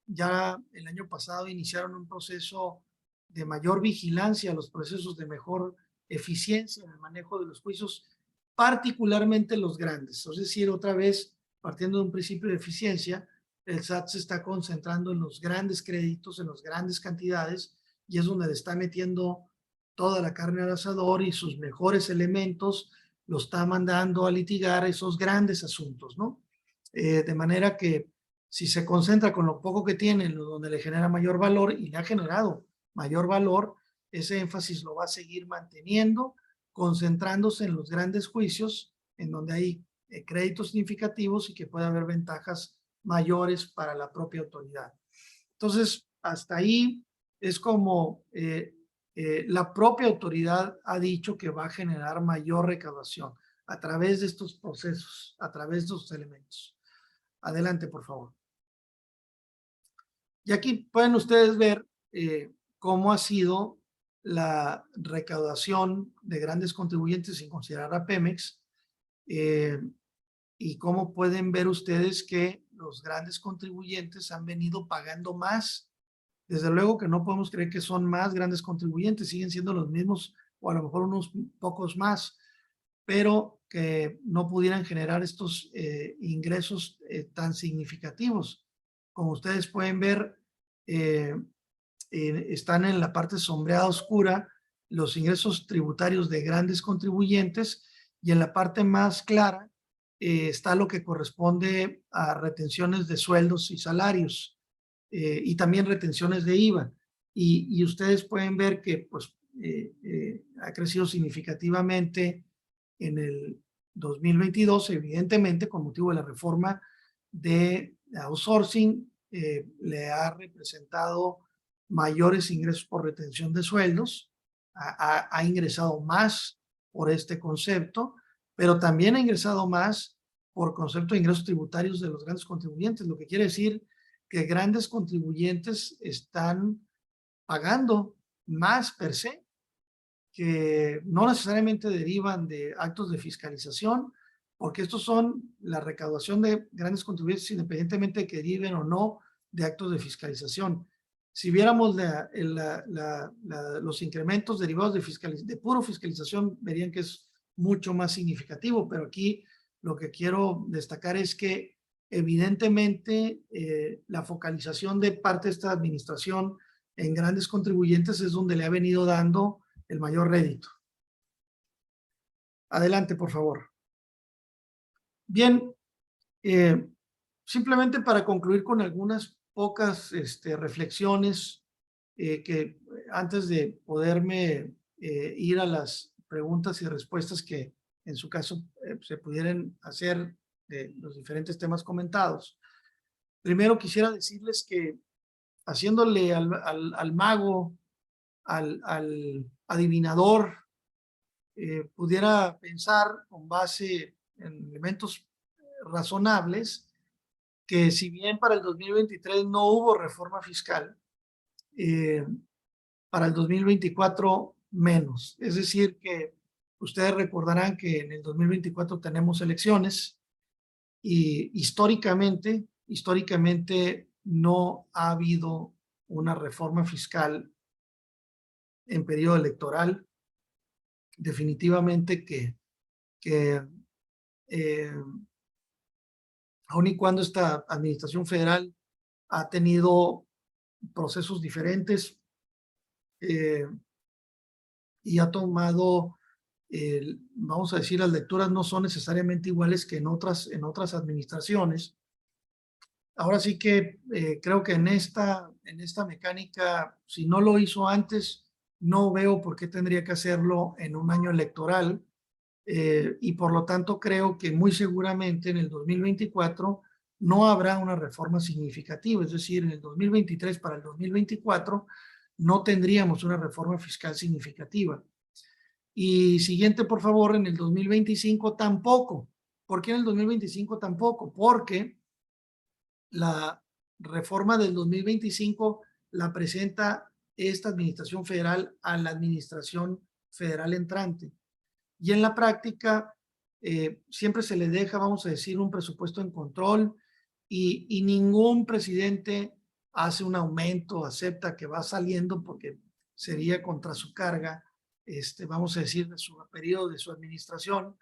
ya el año pasado iniciaron un proceso de mayor vigilancia, los procesos de mejor eficiencia en el manejo de los juicios, particularmente los grandes. Es decir, otra vez, partiendo de un principio de eficiencia, el SAT se está concentrando en los grandes créditos, en las grandes cantidades, y es donde le está metiendo toda la carne al asador y sus mejores elementos los está mandando a litigar esos grandes asuntos, ¿no? De manera que si se concentra con lo poco que tiene, donde le genera mayor valor y le ha generado mayor valor, ese énfasis lo va a seguir manteniendo, concentrándose en los grandes juicios, en donde hay créditos significativos y que puede haber ventajas mayores para la propia autoridad. Entonces, hasta ahí es como la propia autoridad ha dicho que va a generar mayor recaudación a través de estos procesos, a través de estos elementos. Adelante, por favor. Y aquí pueden ustedes ver cómo ha sido la recaudación de grandes contribuyentes sin considerar a Pemex y cómo pueden ver ustedes que los grandes contribuyentes han venido pagando más. Desde luego que no podemos creer que son más grandes contribuyentes, siguen siendo los mismos o a lo mejor unos pocos más, pero que no pudieran generar estos ingresos tan significativos. Como ustedes pueden ver, están en la parte sombreada oscura los ingresos tributarios de grandes contribuyentes y en la parte más clara está lo que corresponde a retenciones de sueldos y salarios y también retenciones de IVA. Y ustedes pueden ver que pues, ha crecido significativamente en el 2022, evidentemente con motivo de la reforma de outsourcing, le ha representado mayores ingresos por retención de sueldos, ha ingresado más por este concepto, pero también ha ingresado más por concepto de ingresos tributarios de los grandes contribuyentes, lo que quiere decir que grandes contribuyentes están pagando más per se, que no necesariamente derivan de actos de fiscalización, porque estos son la recaudación de grandes contribuyentes independientemente de que deriven o no de actos de fiscalización. Si viéramos los incrementos derivados de puro fiscalización, verían que es mucho más significativo, pero aquí lo que quiero destacar es que evidentemente la focalización de parte de esta administración en grandes contribuyentes es donde le ha venido dando el mayor rédito. Adelante, por favor. Bien, simplemente para concluir con algunas pocas reflexiones que antes de poderme ir a las preguntas y respuestas que en su caso se pudieran hacer de los diferentes temas comentados. Primero quisiera decirles que haciéndole al mago, al adivinador, pudiera pensar con base en elementos razonables que si bien para el 2023 no hubo reforma fiscal, para el 2024 menos. Es decir, que ustedes recordarán que en el 2024 tenemos elecciones y históricamente no ha habido una reforma fiscal en periodo electoral. Definitivamente que aun y cuando esta administración federal ha tenido procesos diferentes y ha tomado, vamos a decir, las lecturas no son necesariamente iguales que en otras administraciones. Ahora sí que creo que en esta mecánica, si no lo hizo antes, no veo por qué tendría que hacerlo en un año electoral. Y por lo tanto creo que muy seguramente en el 2024 no habrá una reforma significativa, es decir, en el 2023 para el 2024 no tendríamos una reforma fiscal significativa. Y siguiente, por favor, en el 2025 tampoco. ¿Por qué en el 2025 tampoco? Porque la reforma del 2025 la presenta esta administración federal a la administración federal entrante. Y en la práctica siempre se le deja, vamos a decir, un presupuesto en control y ningún presidente hace un aumento, acepta que va saliendo porque sería contra su carga, vamos a decir, de su periodo de su administración,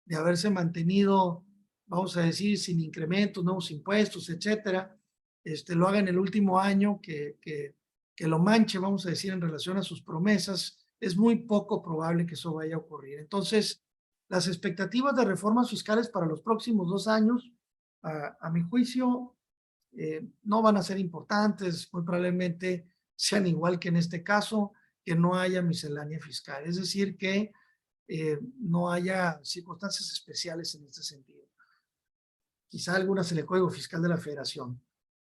de haberse mantenido, vamos a decir, sin incrementos, nuevos impuestos, etcétera, lo haga en el último año, que lo manche, vamos a decir, en relación a sus promesas. Es muy poco probable que eso vaya a ocurrir. Entonces, las expectativas de reformas fiscales para los próximos 2 años, a mi juicio, no van a ser importantes, muy probablemente sean igual que en este caso, que no haya miscelánea fiscal, es decir, que no haya circunstancias especiales en este sentido. Quizá algunas en el Código Fiscal de la Federación.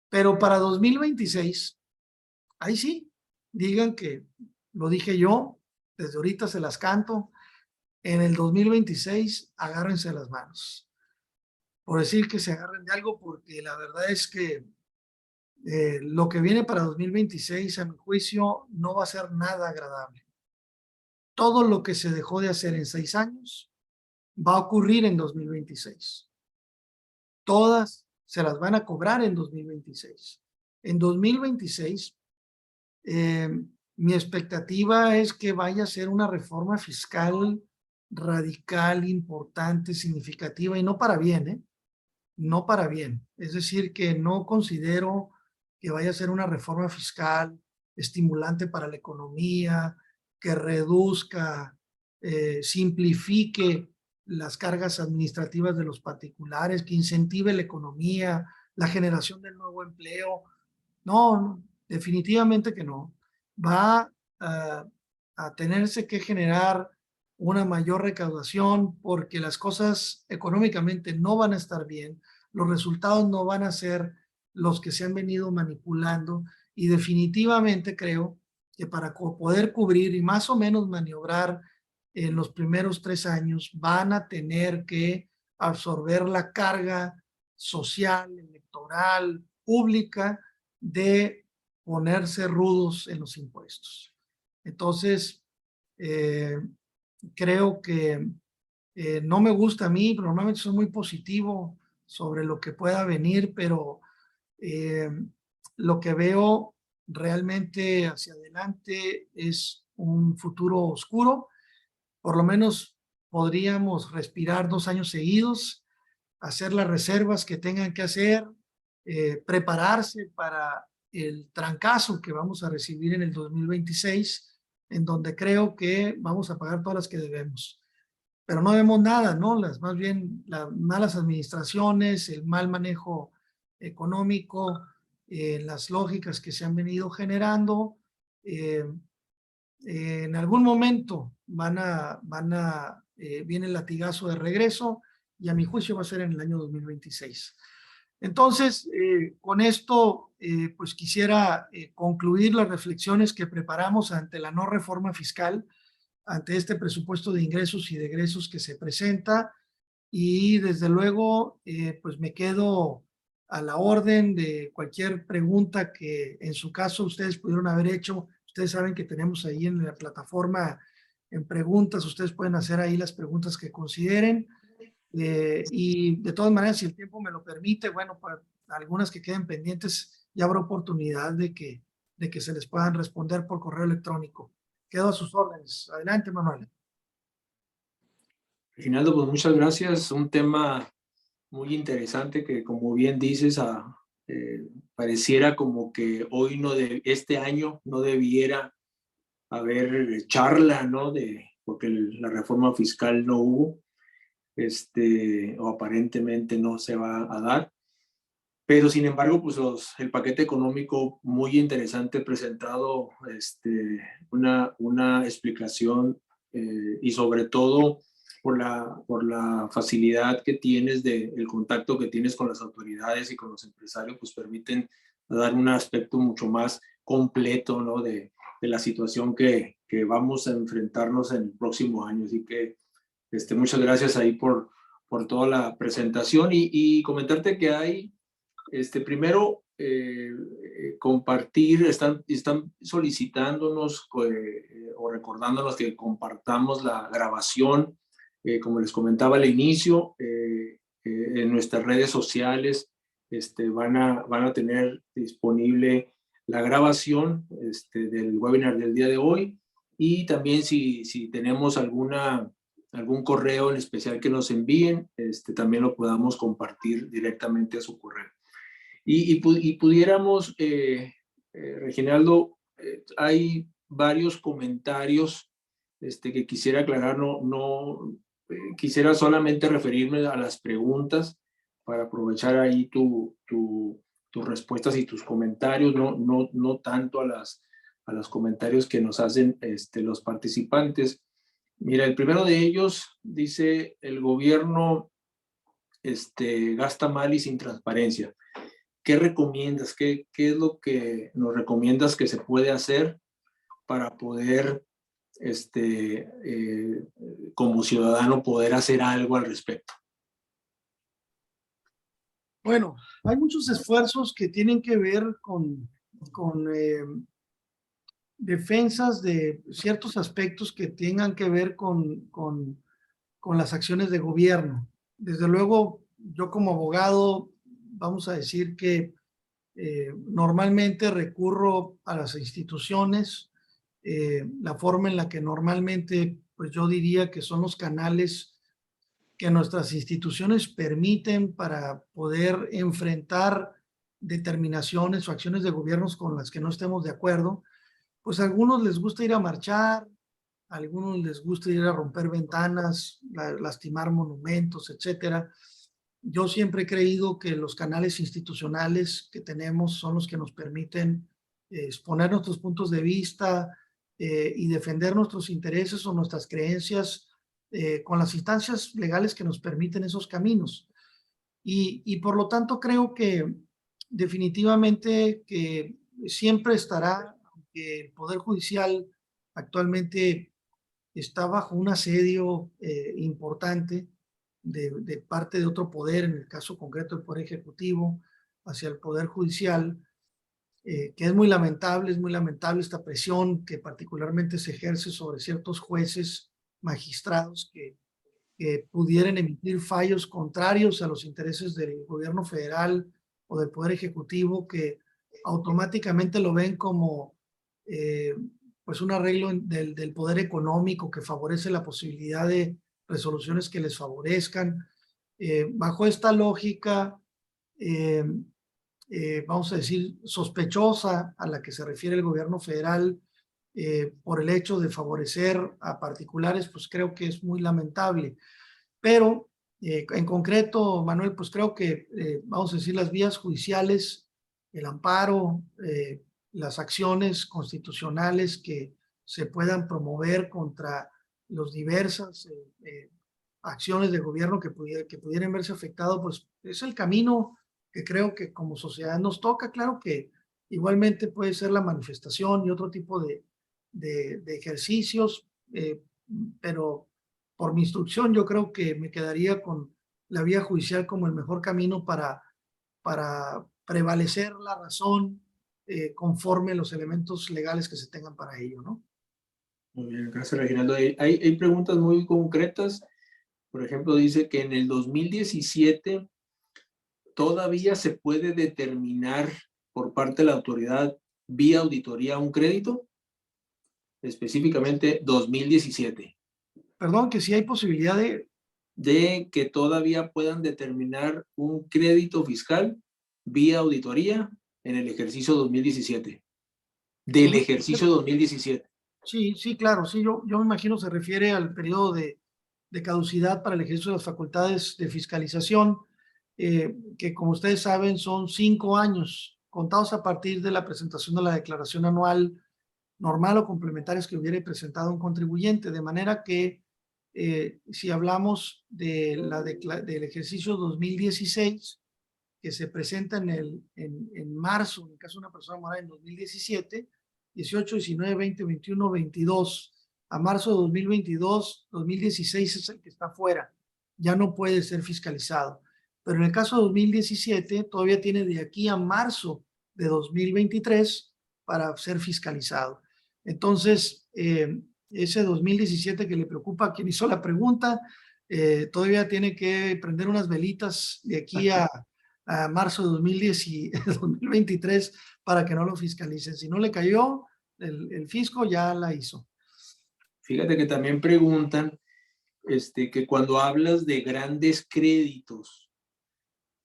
Pero para 2026, ahí sí, digan que lo dije yo, desde ahorita se las canto, en el 2026 agárrense las manos. Por decir que se agarren de algo, porque la verdad es que lo que viene para 2026, a mi juicio, no va a ser nada agradable. Todo lo que se dejó de hacer en 6 años va a ocurrir en 2026. Todas se las van a cobrar en 2026. En 2026, mi expectativa es que vaya a ser una reforma fiscal radical, importante, significativa y no para bien, ¿eh? No para bien. Es decir, que no considero que vaya a ser una reforma fiscal estimulante para la economía, que reduzca, simplifique las cargas administrativas de los particulares, que incentive la economía, la generación del nuevo empleo. No, definitivamente que no. Va a tenerse que generar una mayor recaudación porque las cosas económicamente no van a estar bien, los resultados no van a ser los que se han venido manipulando y definitivamente creo que para poder cubrir y más o menos maniobrar en los primeros 3 años van a tener que absorber la carga social, electoral, pública de ponerse rudos en los impuestos. Entonces, creo que no me gusta a mí, pero normalmente soy muy positivo sobre lo que pueda venir, pero lo que veo realmente hacia adelante es un futuro oscuro. Por lo menos podríamos respirar 2 años seguidos, hacer las reservas que tengan que hacer, prepararse para el trancazo que vamos a recibir en el 2026, en donde creo que vamos a pagar todas las que debemos. Pero no vemos nada, ¿no? Más bien las malas administraciones, el mal manejo económico, las lógicas que se han venido generando, en algún momento viene el latigazo de regreso y a mi juicio va a ser en el año 2026. Entonces, con esto, pues quisiera concluir las reflexiones que preparamos ante la no reforma fiscal, ante este presupuesto de ingresos y de egresos que se presenta y desde luego, pues me quedo a la orden de cualquier pregunta que en su caso ustedes pudieron haber hecho. Ustedes saben que tenemos ahí en la plataforma en preguntas, ustedes pueden hacer ahí las preguntas que consideren. Y de todas maneras, si el tiempo me lo permite, bueno, para algunas que queden pendientes, ya habrá oportunidad de que se les puedan responder por correo electrónico. quedo a sus órdenes. Adelante, Manuel. Reginaldo, pues muchas gracias. Un tema muy interesante que, como bien dices, pareciera como que hoy este año no debiera haber charla, ¿no? Porque la reforma fiscal no hubo, o aparentemente no se va a dar. Pero sin embargo, pues el paquete económico muy interesante presentado, una explicación y sobre todo por la facilidad que tienes el contacto que tienes con las autoridades y con los empresarios, pues permiten dar un aspecto mucho más completo, ¿no? De la situación que vamos a enfrentarnos en el próximo año. Así que muchas gracias ahí por toda la presentación y comentarte que hay primero, compartir, están solicitándonos o recordándonos que compartamos la grabación, como les comentaba al inicio, en nuestras redes sociales van a tener disponible la grabación del webinar del día de hoy y también si tenemos algún correo en especial que nos envíen, también lo podamos compartir directamente a su correo. Y pudiéramos, Reginaldo, hay varios comentarios que quisiera aclarar, quisiera solamente referirme a las preguntas para aprovechar ahí tus respuestas y tus comentarios, no tanto a los comentarios que nos hacen los participantes. Mira, el primero de ellos dice, el gobierno gasta mal y sin transparencia. ¿Qué recomiendas? ¿Qué es lo que nos recomiendas que se puede hacer para poder, como ciudadano, poder hacer algo al respecto? Bueno, hay muchos esfuerzos que tienen que ver con defensas de ciertos aspectos que tengan que ver con las acciones de gobierno. Desde luego, yo como abogado, vamos a decir que normalmente recurro a las instituciones, la forma en la que normalmente, pues yo diría que son los canales que nuestras instituciones permiten para poder enfrentar determinaciones o acciones de gobiernos con las que no estemos de acuerdo. Pues a algunos les gusta ir a marchar, a algunos les gusta ir a romper ventanas, lastimar monumentos, etcétera. Yo siempre he creído que los canales institucionales que tenemos son los que nos permiten exponer nuestros puntos de vista y defender nuestros intereses o nuestras creencias con las instancias legales que nos permiten esos caminos. Y por lo tanto creo que definitivamente que siempre estará, que el Poder Judicial actualmente está bajo un asedio importante de parte de otro poder, en el caso concreto del Poder Ejecutivo, hacia el Poder Judicial, que es muy lamentable esta presión que particularmente se ejerce sobre ciertos jueces, magistrados que pudieran emitir fallos contrarios a los intereses del gobierno federal o del Poder Ejecutivo, que automáticamente lo ven como pues un arreglo del poder económico que favorece la posibilidad de resoluciones que les favorezcan. Bajo esta lógica, eh, vamos a decir, sospechosa a la que se refiere el gobierno federal por el hecho de favorecer a particulares, pues creo que es muy lamentable. Pero en concreto, Manuel, pues creo que, vamos a decir, las vías judiciales, el amparo, las acciones constitucionales que se puedan promover contra las diversas acciones de gobierno que pudieran verse afectados, pues es el camino que creo que como sociedad nos toca. Claro que igualmente puede ser la manifestación y otro tipo de ejercicios, pero por mi instrucción yo creo que me quedaría con la vía judicial como el mejor camino para prevalecer la razón conforme los elementos legales que se tengan para ello, ¿no? Muy bien, gracias, Reginaldo. Hay preguntas muy concretas. Por ejemplo, dice que en el 2017 todavía se puede determinar por parte de la autoridad vía auditoría un crédito. específicamente 2017, Perdón, que sí hay posibilidad de que todavía puedan determinar un crédito fiscal vía auditoría en el ejercicio 2017, del ejercicio 2017. Sí, sí, claro, sí, yo me imagino se refiere al periodo de caducidad para el ejercicio de las facultades de fiscalización, que como ustedes saben son 5 años contados a partir de la presentación de la declaración anual normal o complementarias que hubiera presentado un contribuyente, de manera que si hablamos del ejercicio 2016, que se presenta en marzo, en el caso de una persona morada en 2017, 18, 19, 20, 21, 22, a marzo de 2022, 2016 es el que está fuera, ya no puede ser fiscalizado. Pero en el caso de 2017, todavía tiene de aquí a marzo de 2023 para ser fiscalizado. Entonces, ese 2017 que le preocupa a quien hizo la pregunta, todavía tiene que prender unas velitas de aquí a marzo de 2023 para que no lo fiscalicen. Si no le cayó, el fisco ya la hizo. Fíjate que también preguntan que cuando hablas de grandes créditos,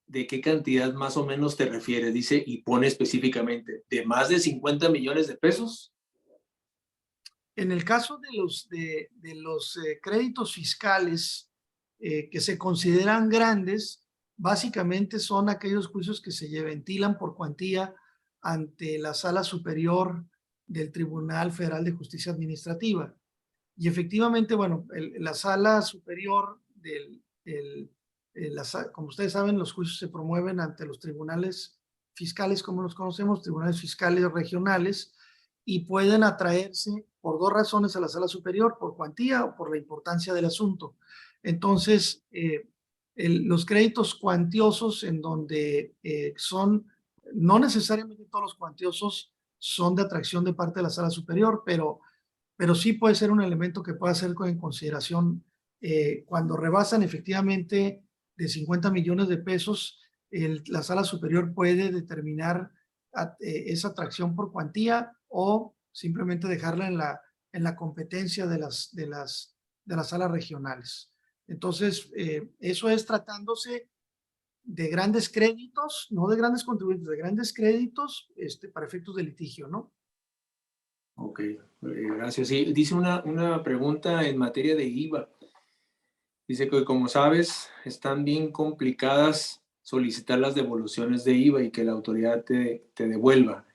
¿de qué cantidad más o menos te refieres? Dice, y pone específicamente, ¿de más de 50 millones de pesos? En el caso de los créditos fiscales que se consideran grandes, básicamente son aquellos juicios que se ventilan por cuantía ante la Sala Superior del Tribunal Federal de Justicia Administrativa. Y efectivamente, bueno, la Sala Superior como ustedes saben, los juicios se promueven ante los tribunales fiscales, como los conocemos, tribunales fiscales regionales, y pueden atraerse por dos razones a la Sala Superior, por cuantía o por la importancia del asunto. Entonces, los créditos cuantiosos en donde no necesariamente todos los cuantiosos son de atracción de parte de la Sala Superior, pero sí puede ser un elemento que pueda ser en consideración cuando rebasan efectivamente de 50 millones de pesos, la Sala Superior puede determinar esa atracción por cuantía o simplemente dejarla en la competencia de las salas regionales. Entonces, eso es tratándose de grandes créditos, no de grandes contribuyentes, de grandes créditos para efectos de litigio, ¿no? Ok, gracias. Sí, dice una pregunta en materia de IVA. Dice que, como sabes, están bien complicadas solicitar las devoluciones de IVA y que la autoridad te devuelva.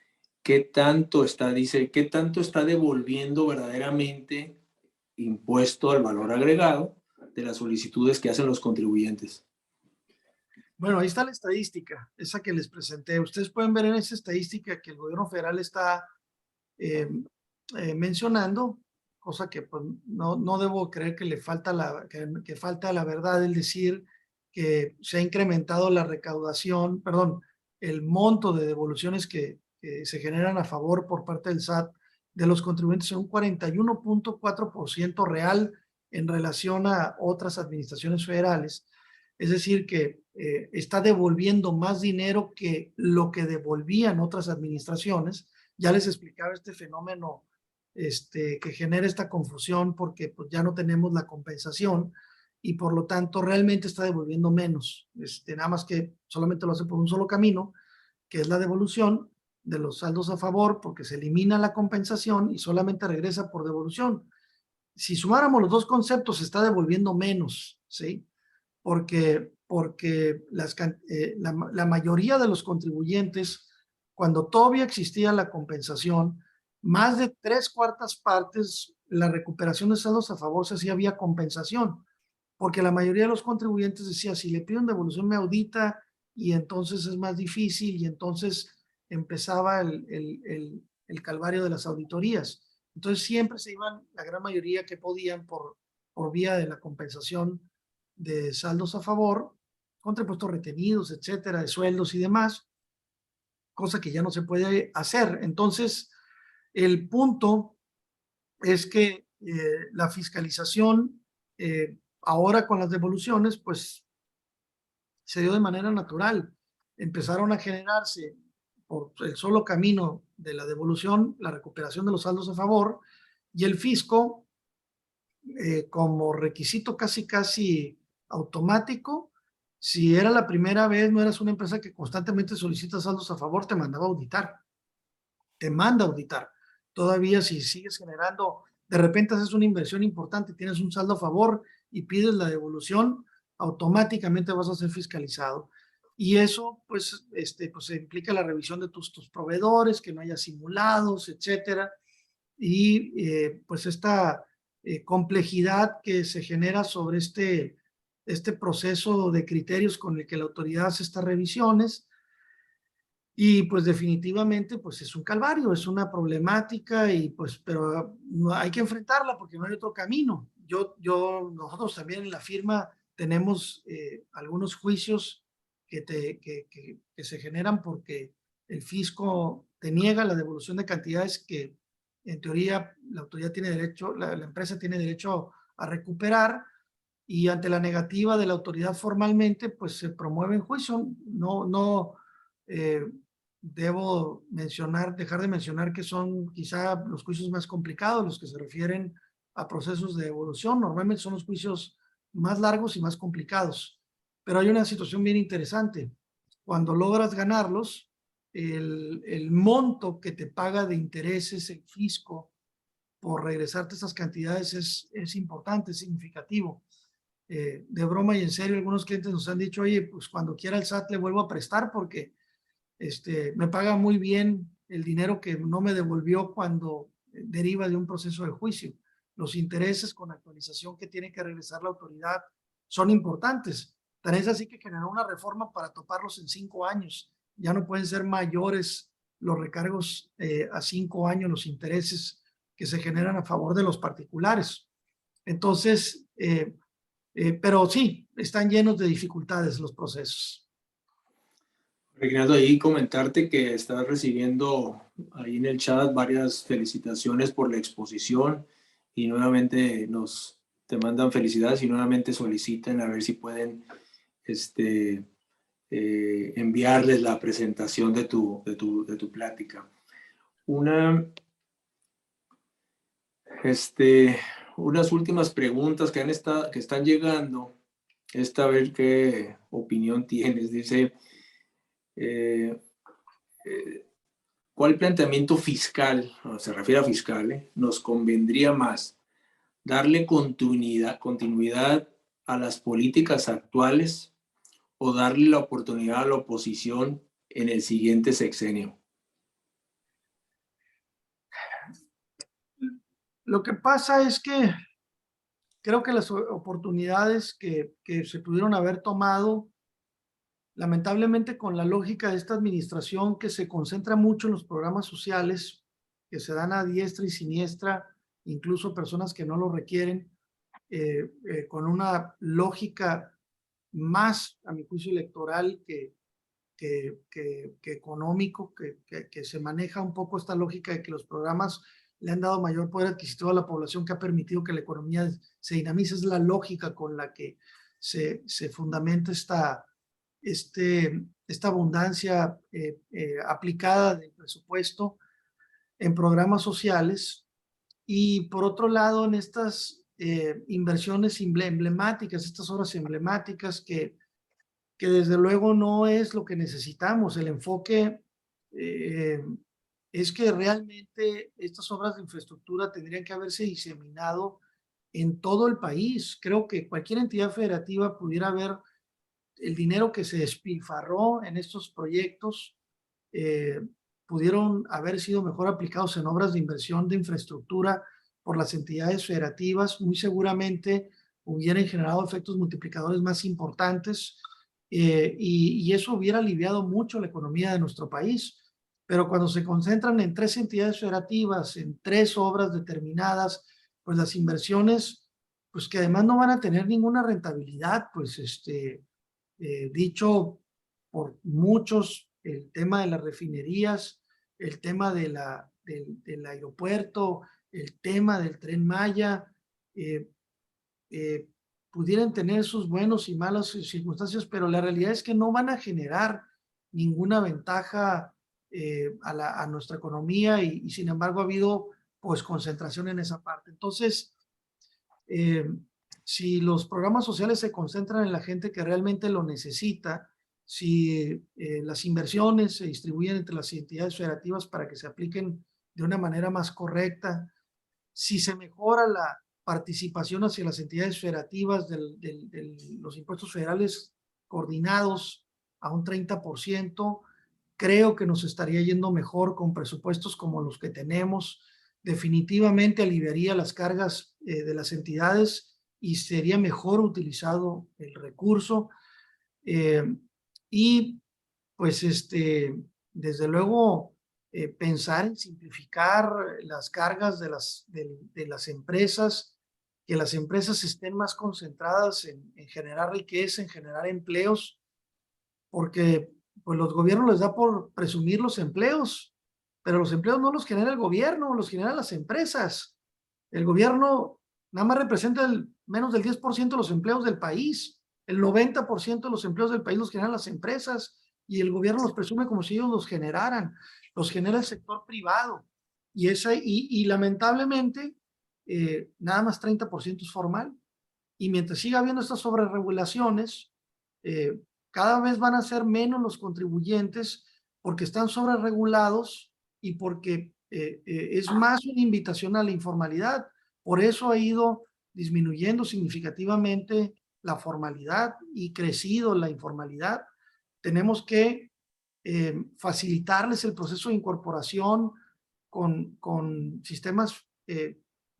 ¿Qué tanto está, dice, qué tanto está devolviendo verdaderamente impuesto al valor agregado de las solicitudes que hacen los contribuyentes? Bueno, ahí está la estadística, esa que les presenté. Ustedes pueden ver en esa estadística que el gobierno federal está mencionando, cosa que pues, no debo creer que le falta que falta la verdad, es decir, que se ha incrementado la recaudación, perdón, el monto de devoluciones que se generan a favor por parte del SAT de los contribuyentes en un 41.4% real en relación a otras administraciones federales. Es decir, que está devolviendo más dinero que lo que devolvían otras administraciones. Ya les explicaba este fenómeno que genera esta confusión porque pues, ya no tenemos la compensación y por lo tanto realmente está devolviendo menos. Nada más que solamente lo hace por un solo camino, que es la devolución de los saldos a favor porque se elimina la compensación y solamente regresa por devolución. Si sumáramos los dos conceptos, se está devolviendo menos, ¿sí? Porque la mayoría de los contribuyentes, cuando todavía existía la compensación, más de 3/4 partes, la recuperación de saldos a favor se hacía vía compensación, porque la mayoría de los contribuyentes decía, si le pido una devolución me audita y entonces es más difícil y entonces empezaba el calvario de las auditorías. Entonces siempre se iban, la gran mayoría que podían, por vía de la compensación de saldos a favor, contra impuestos retenidos, etcétera, de sueldos y demás, cosa que ya no se puede hacer. Entonces, el punto es que la fiscalización, ahora con las devoluciones, pues se dio de manera natural. Empezaron a generarse por el solo camino de la devolución, la recuperación de los saldos a favor, Y el fisco, como requisito casi automático, si era la primera vez, no eras una empresa que constantemente solicita saldos a favor, te mandaba a auditar, te manda a auditar. Todavía si sigues generando, de repente haces una inversión importante, tienes un saldo a favor y pides la devolución, automáticamente vas a ser fiscalizado. Y eso, pues, pues implica la revisión de tus proveedores, que no haya simulados, etcétera. Y pues esta complejidad que se genera sobre este proceso de criterios con el que la autoridad hace estas revisiones. Y pues definitivamente pues es un calvario, es una problemática y pues, pero no, hay que enfrentarla porque no hay otro camino. Nosotros también en la firma tenemos algunos juicios que se generan porque el fisco te niega la devolución de cantidades que en teoría la autoridad tiene derecho, la empresa tiene derecho a recuperar, y ante la negativa de la autoridad formalmente pues se promueve en juicio. No, eh, debo dejar de mencionar que son quizá los juicios más complicados, los que se refieren a procesos de devolución. Normalmente son los juicios más largos y más complicados. Pero hay una situación bien interesante. Cuando logras ganarlos, el monto que te paga de intereses el fisco por regresarte esas cantidades es importante, es significativo. De broma y en serio, algunos clientes nos han dicho, oye, pues cuando quiera el SAT le vuelvo a prestar porque me paga muy bien el dinero que no me devolvió cuando deriva de un proceso de juicio. Los intereses con actualización que tiene que regresar la autoridad son importantes. Tan es así que generó una reforma para toparlos en 5 años. Ya no pueden ser mayores los recargos a 5 años, los intereses que se generan a favor de los particulares. Entonces, pero sí, están llenos de dificultades los procesos. Reginaldo, ahí comentarte que estás recibiendo ahí en el chat varias felicitaciones por la exposición y nuevamente te mandan felicidades y nuevamente solicitan a ver si pueden enviarles la presentación de tu plática. Unas últimas preguntas que están llegando, a ver qué opinión tienes. Dice, ¿cuál planteamiento fiscal, se refiere a fiscal, nos convendría más? ¿Darle continuidad a las políticas actuales o darle la oportunidad a la oposición en el siguiente sexenio? Lo que pasa es que creo que las oportunidades que se pudieron haber tomado, lamentablemente con la lógica de esta administración que se concentra mucho en los programas sociales, que se dan a diestra y siniestra, incluso personas que no lo requieren, con una lógica más, a mi juicio, electoral que económico, que se maneja un poco esta lógica de que los programas le han dado mayor poder adquisitivo a la población, que ha permitido que la economía se dinamice. Es la lógica con la que se fundamenta esta abundancia aplicada del presupuesto en programas sociales. Y por otro lado, en estas inversiones emblemáticas, estas obras emblemáticas que desde luego no es lo que necesitamos. El enfoque es que realmente estas obras de infraestructura tendrían que haberse diseminado en todo el país. Creo que cualquier entidad federativa pudiera ver el dinero que se despilfarró en estos proyectos, pudieron haber sido mejor aplicados en obras de inversión de infraestructura por las entidades federativas. Muy seguramente hubieran generado efectos multiplicadores más importantes, y eso hubiera aliviado mucho la economía de nuestro país. Pero cuando se concentran en 3 entidades federativas, en 3 obras determinadas, pues las inversiones, pues que además no van a tener ninguna rentabilidad, pues dicho por muchos, el tema de las refinerías, el tema del aeropuerto, el tema del Tren Maya, eh, eh, pudieran tener sus buenos y malas circunstancias, pero la realidad es que no van a generar ninguna ventaja a nuestra economía, y sin embargo ha habido pues concentración en esa parte. Entonces, si los programas sociales se concentran en la gente que realmente lo necesita, si las inversiones se distribuyen entre las entidades federativas para que se apliquen de una manera más correcta, si se mejora la participación hacia las entidades federativas de los impuestos federales coordinados a un 30%, creo que nos estaría yendo mejor con presupuestos como los que tenemos. Definitivamente aliviaría las cargas de las entidades y sería mejor utilizado el recurso. Y pues desde luego pensar en simplificar las cargas de las empresas, que las empresas estén más concentradas en generar riqueza, en generar empleos, porque pues los gobiernos les da por presumir los empleos, pero los empleos no los genera el gobierno, los generan las empresas. El gobierno nada más representa menos del 10% de los empleos del país. El 90% de los empleos del país los generan las empresas y el gobierno los presume como si ellos los generaran. Los genera el sector privado. Y lamentablemente, nada más 30% es formal. Y mientras siga habiendo estas sobreregulaciones, cada vez van a ser menos los contribuyentes porque están sobreregulados y porque es más una invitación a la informalidad. Por eso ha ido disminuyendo significativamente la formalidad y crecido la informalidad. Tenemos que facilitarles el proceso de incorporación con sistemas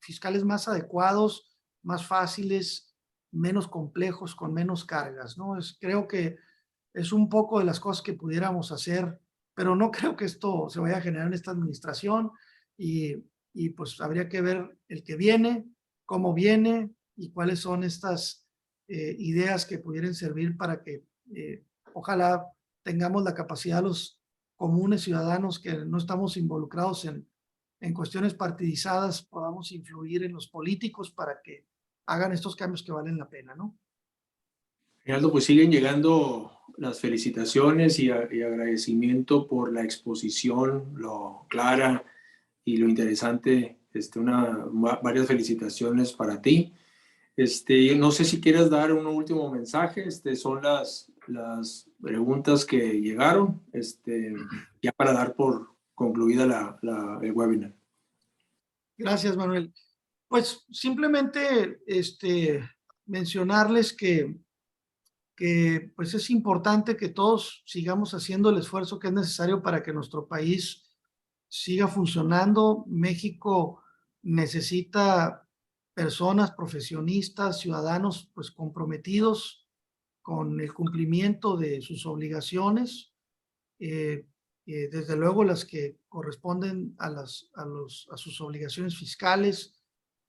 fiscales más adecuados, más fáciles, menos complejos, con menos cargas, ¿no? Creo que es un poco de las cosas que pudiéramos hacer, pero no creo que esto se vaya a generar en esta administración y pues habría que ver el que viene, cómo viene y cuáles son estas ideas que pudieran servir para que ojalá tengamos la capacidad los comunes ciudadanos que no estamos involucrados en cuestiones partidizadas, podamos influir en los políticos para que hagan estos cambios que valen la pena, ¿no? Geraldo, pues siguen llegando las felicitaciones y agradecimiento por la exposición, lo clara y lo interesante. Varias felicitaciones para ti. No sé si quieres dar un último mensaje. Son las preguntas que llegaron, ya para dar por concluida el webinar. Gracias, Manuel. Pues simplemente mencionarles que pues es importante que todos sigamos haciendo el esfuerzo que es necesario para que nuestro país siga funcionando. México necesita personas, profesionistas, ciudadanos, pues comprometidos con el cumplimiento de sus obligaciones, desde luego las que corresponden a sus obligaciones fiscales.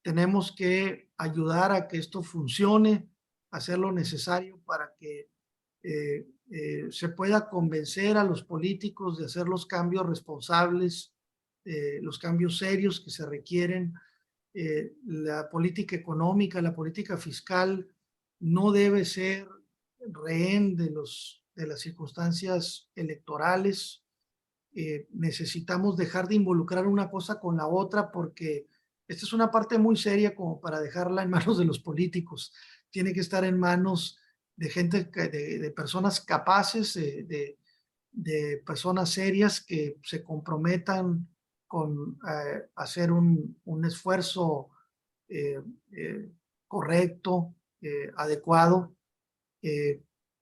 Tenemos que ayudar a que esto funcione, hacer lo necesario para que se pueda convencer a los políticos de hacer los cambios responsables, los cambios serios que se requieren. La política económica, la política fiscal no debe ser rehén de las circunstancias electorales. Necesitamos dejar de involucrar una cosa con la otra porque esta es una parte muy seria como para dejarla en manos de los políticos. Tiene que estar en manos de gente, de personas capaces, de personas serias que se comprometan con hacer un esfuerzo correcto, adecuado,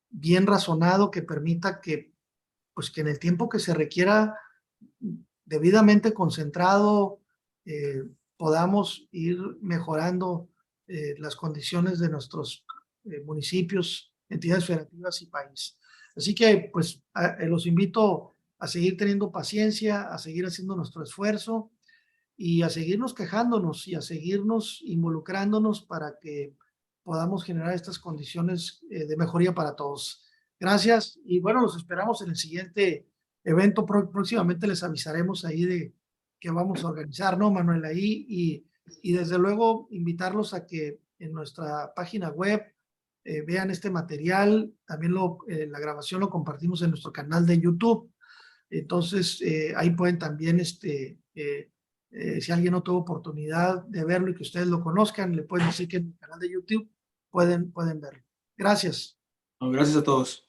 bien razonado, que permita que, pues, que en el tiempo que se requiera debidamente concentrado, podamos ir mejorando las condiciones de nuestros municipios, entidades federativas y país. Así que pues los invito a seguir teniendo paciencia, a seguir haciendo nuestro esfuerzo y a seguirnos quejándonos y a seguirnos involucrándonos para que podamos generar estas condiciones de mejoría para todos. Gracias y bueno, los esperamos en el siguiente evento. Próximamente les avisaremos ahí de que vamos a organizar, ¿no, Manuel? Ahí y desde luego invitarlos a que en nuestra página web vean este material. También la grabación lo compartimos en nuestro canal de YouTube. Entonces, ahí pueden también Si alguien no tuvo oportunidad de verlo y que ustedes lo conozcan, le pueden decir que en el canal de YouTube pueden verlo. Gracias. No, gracias a todos.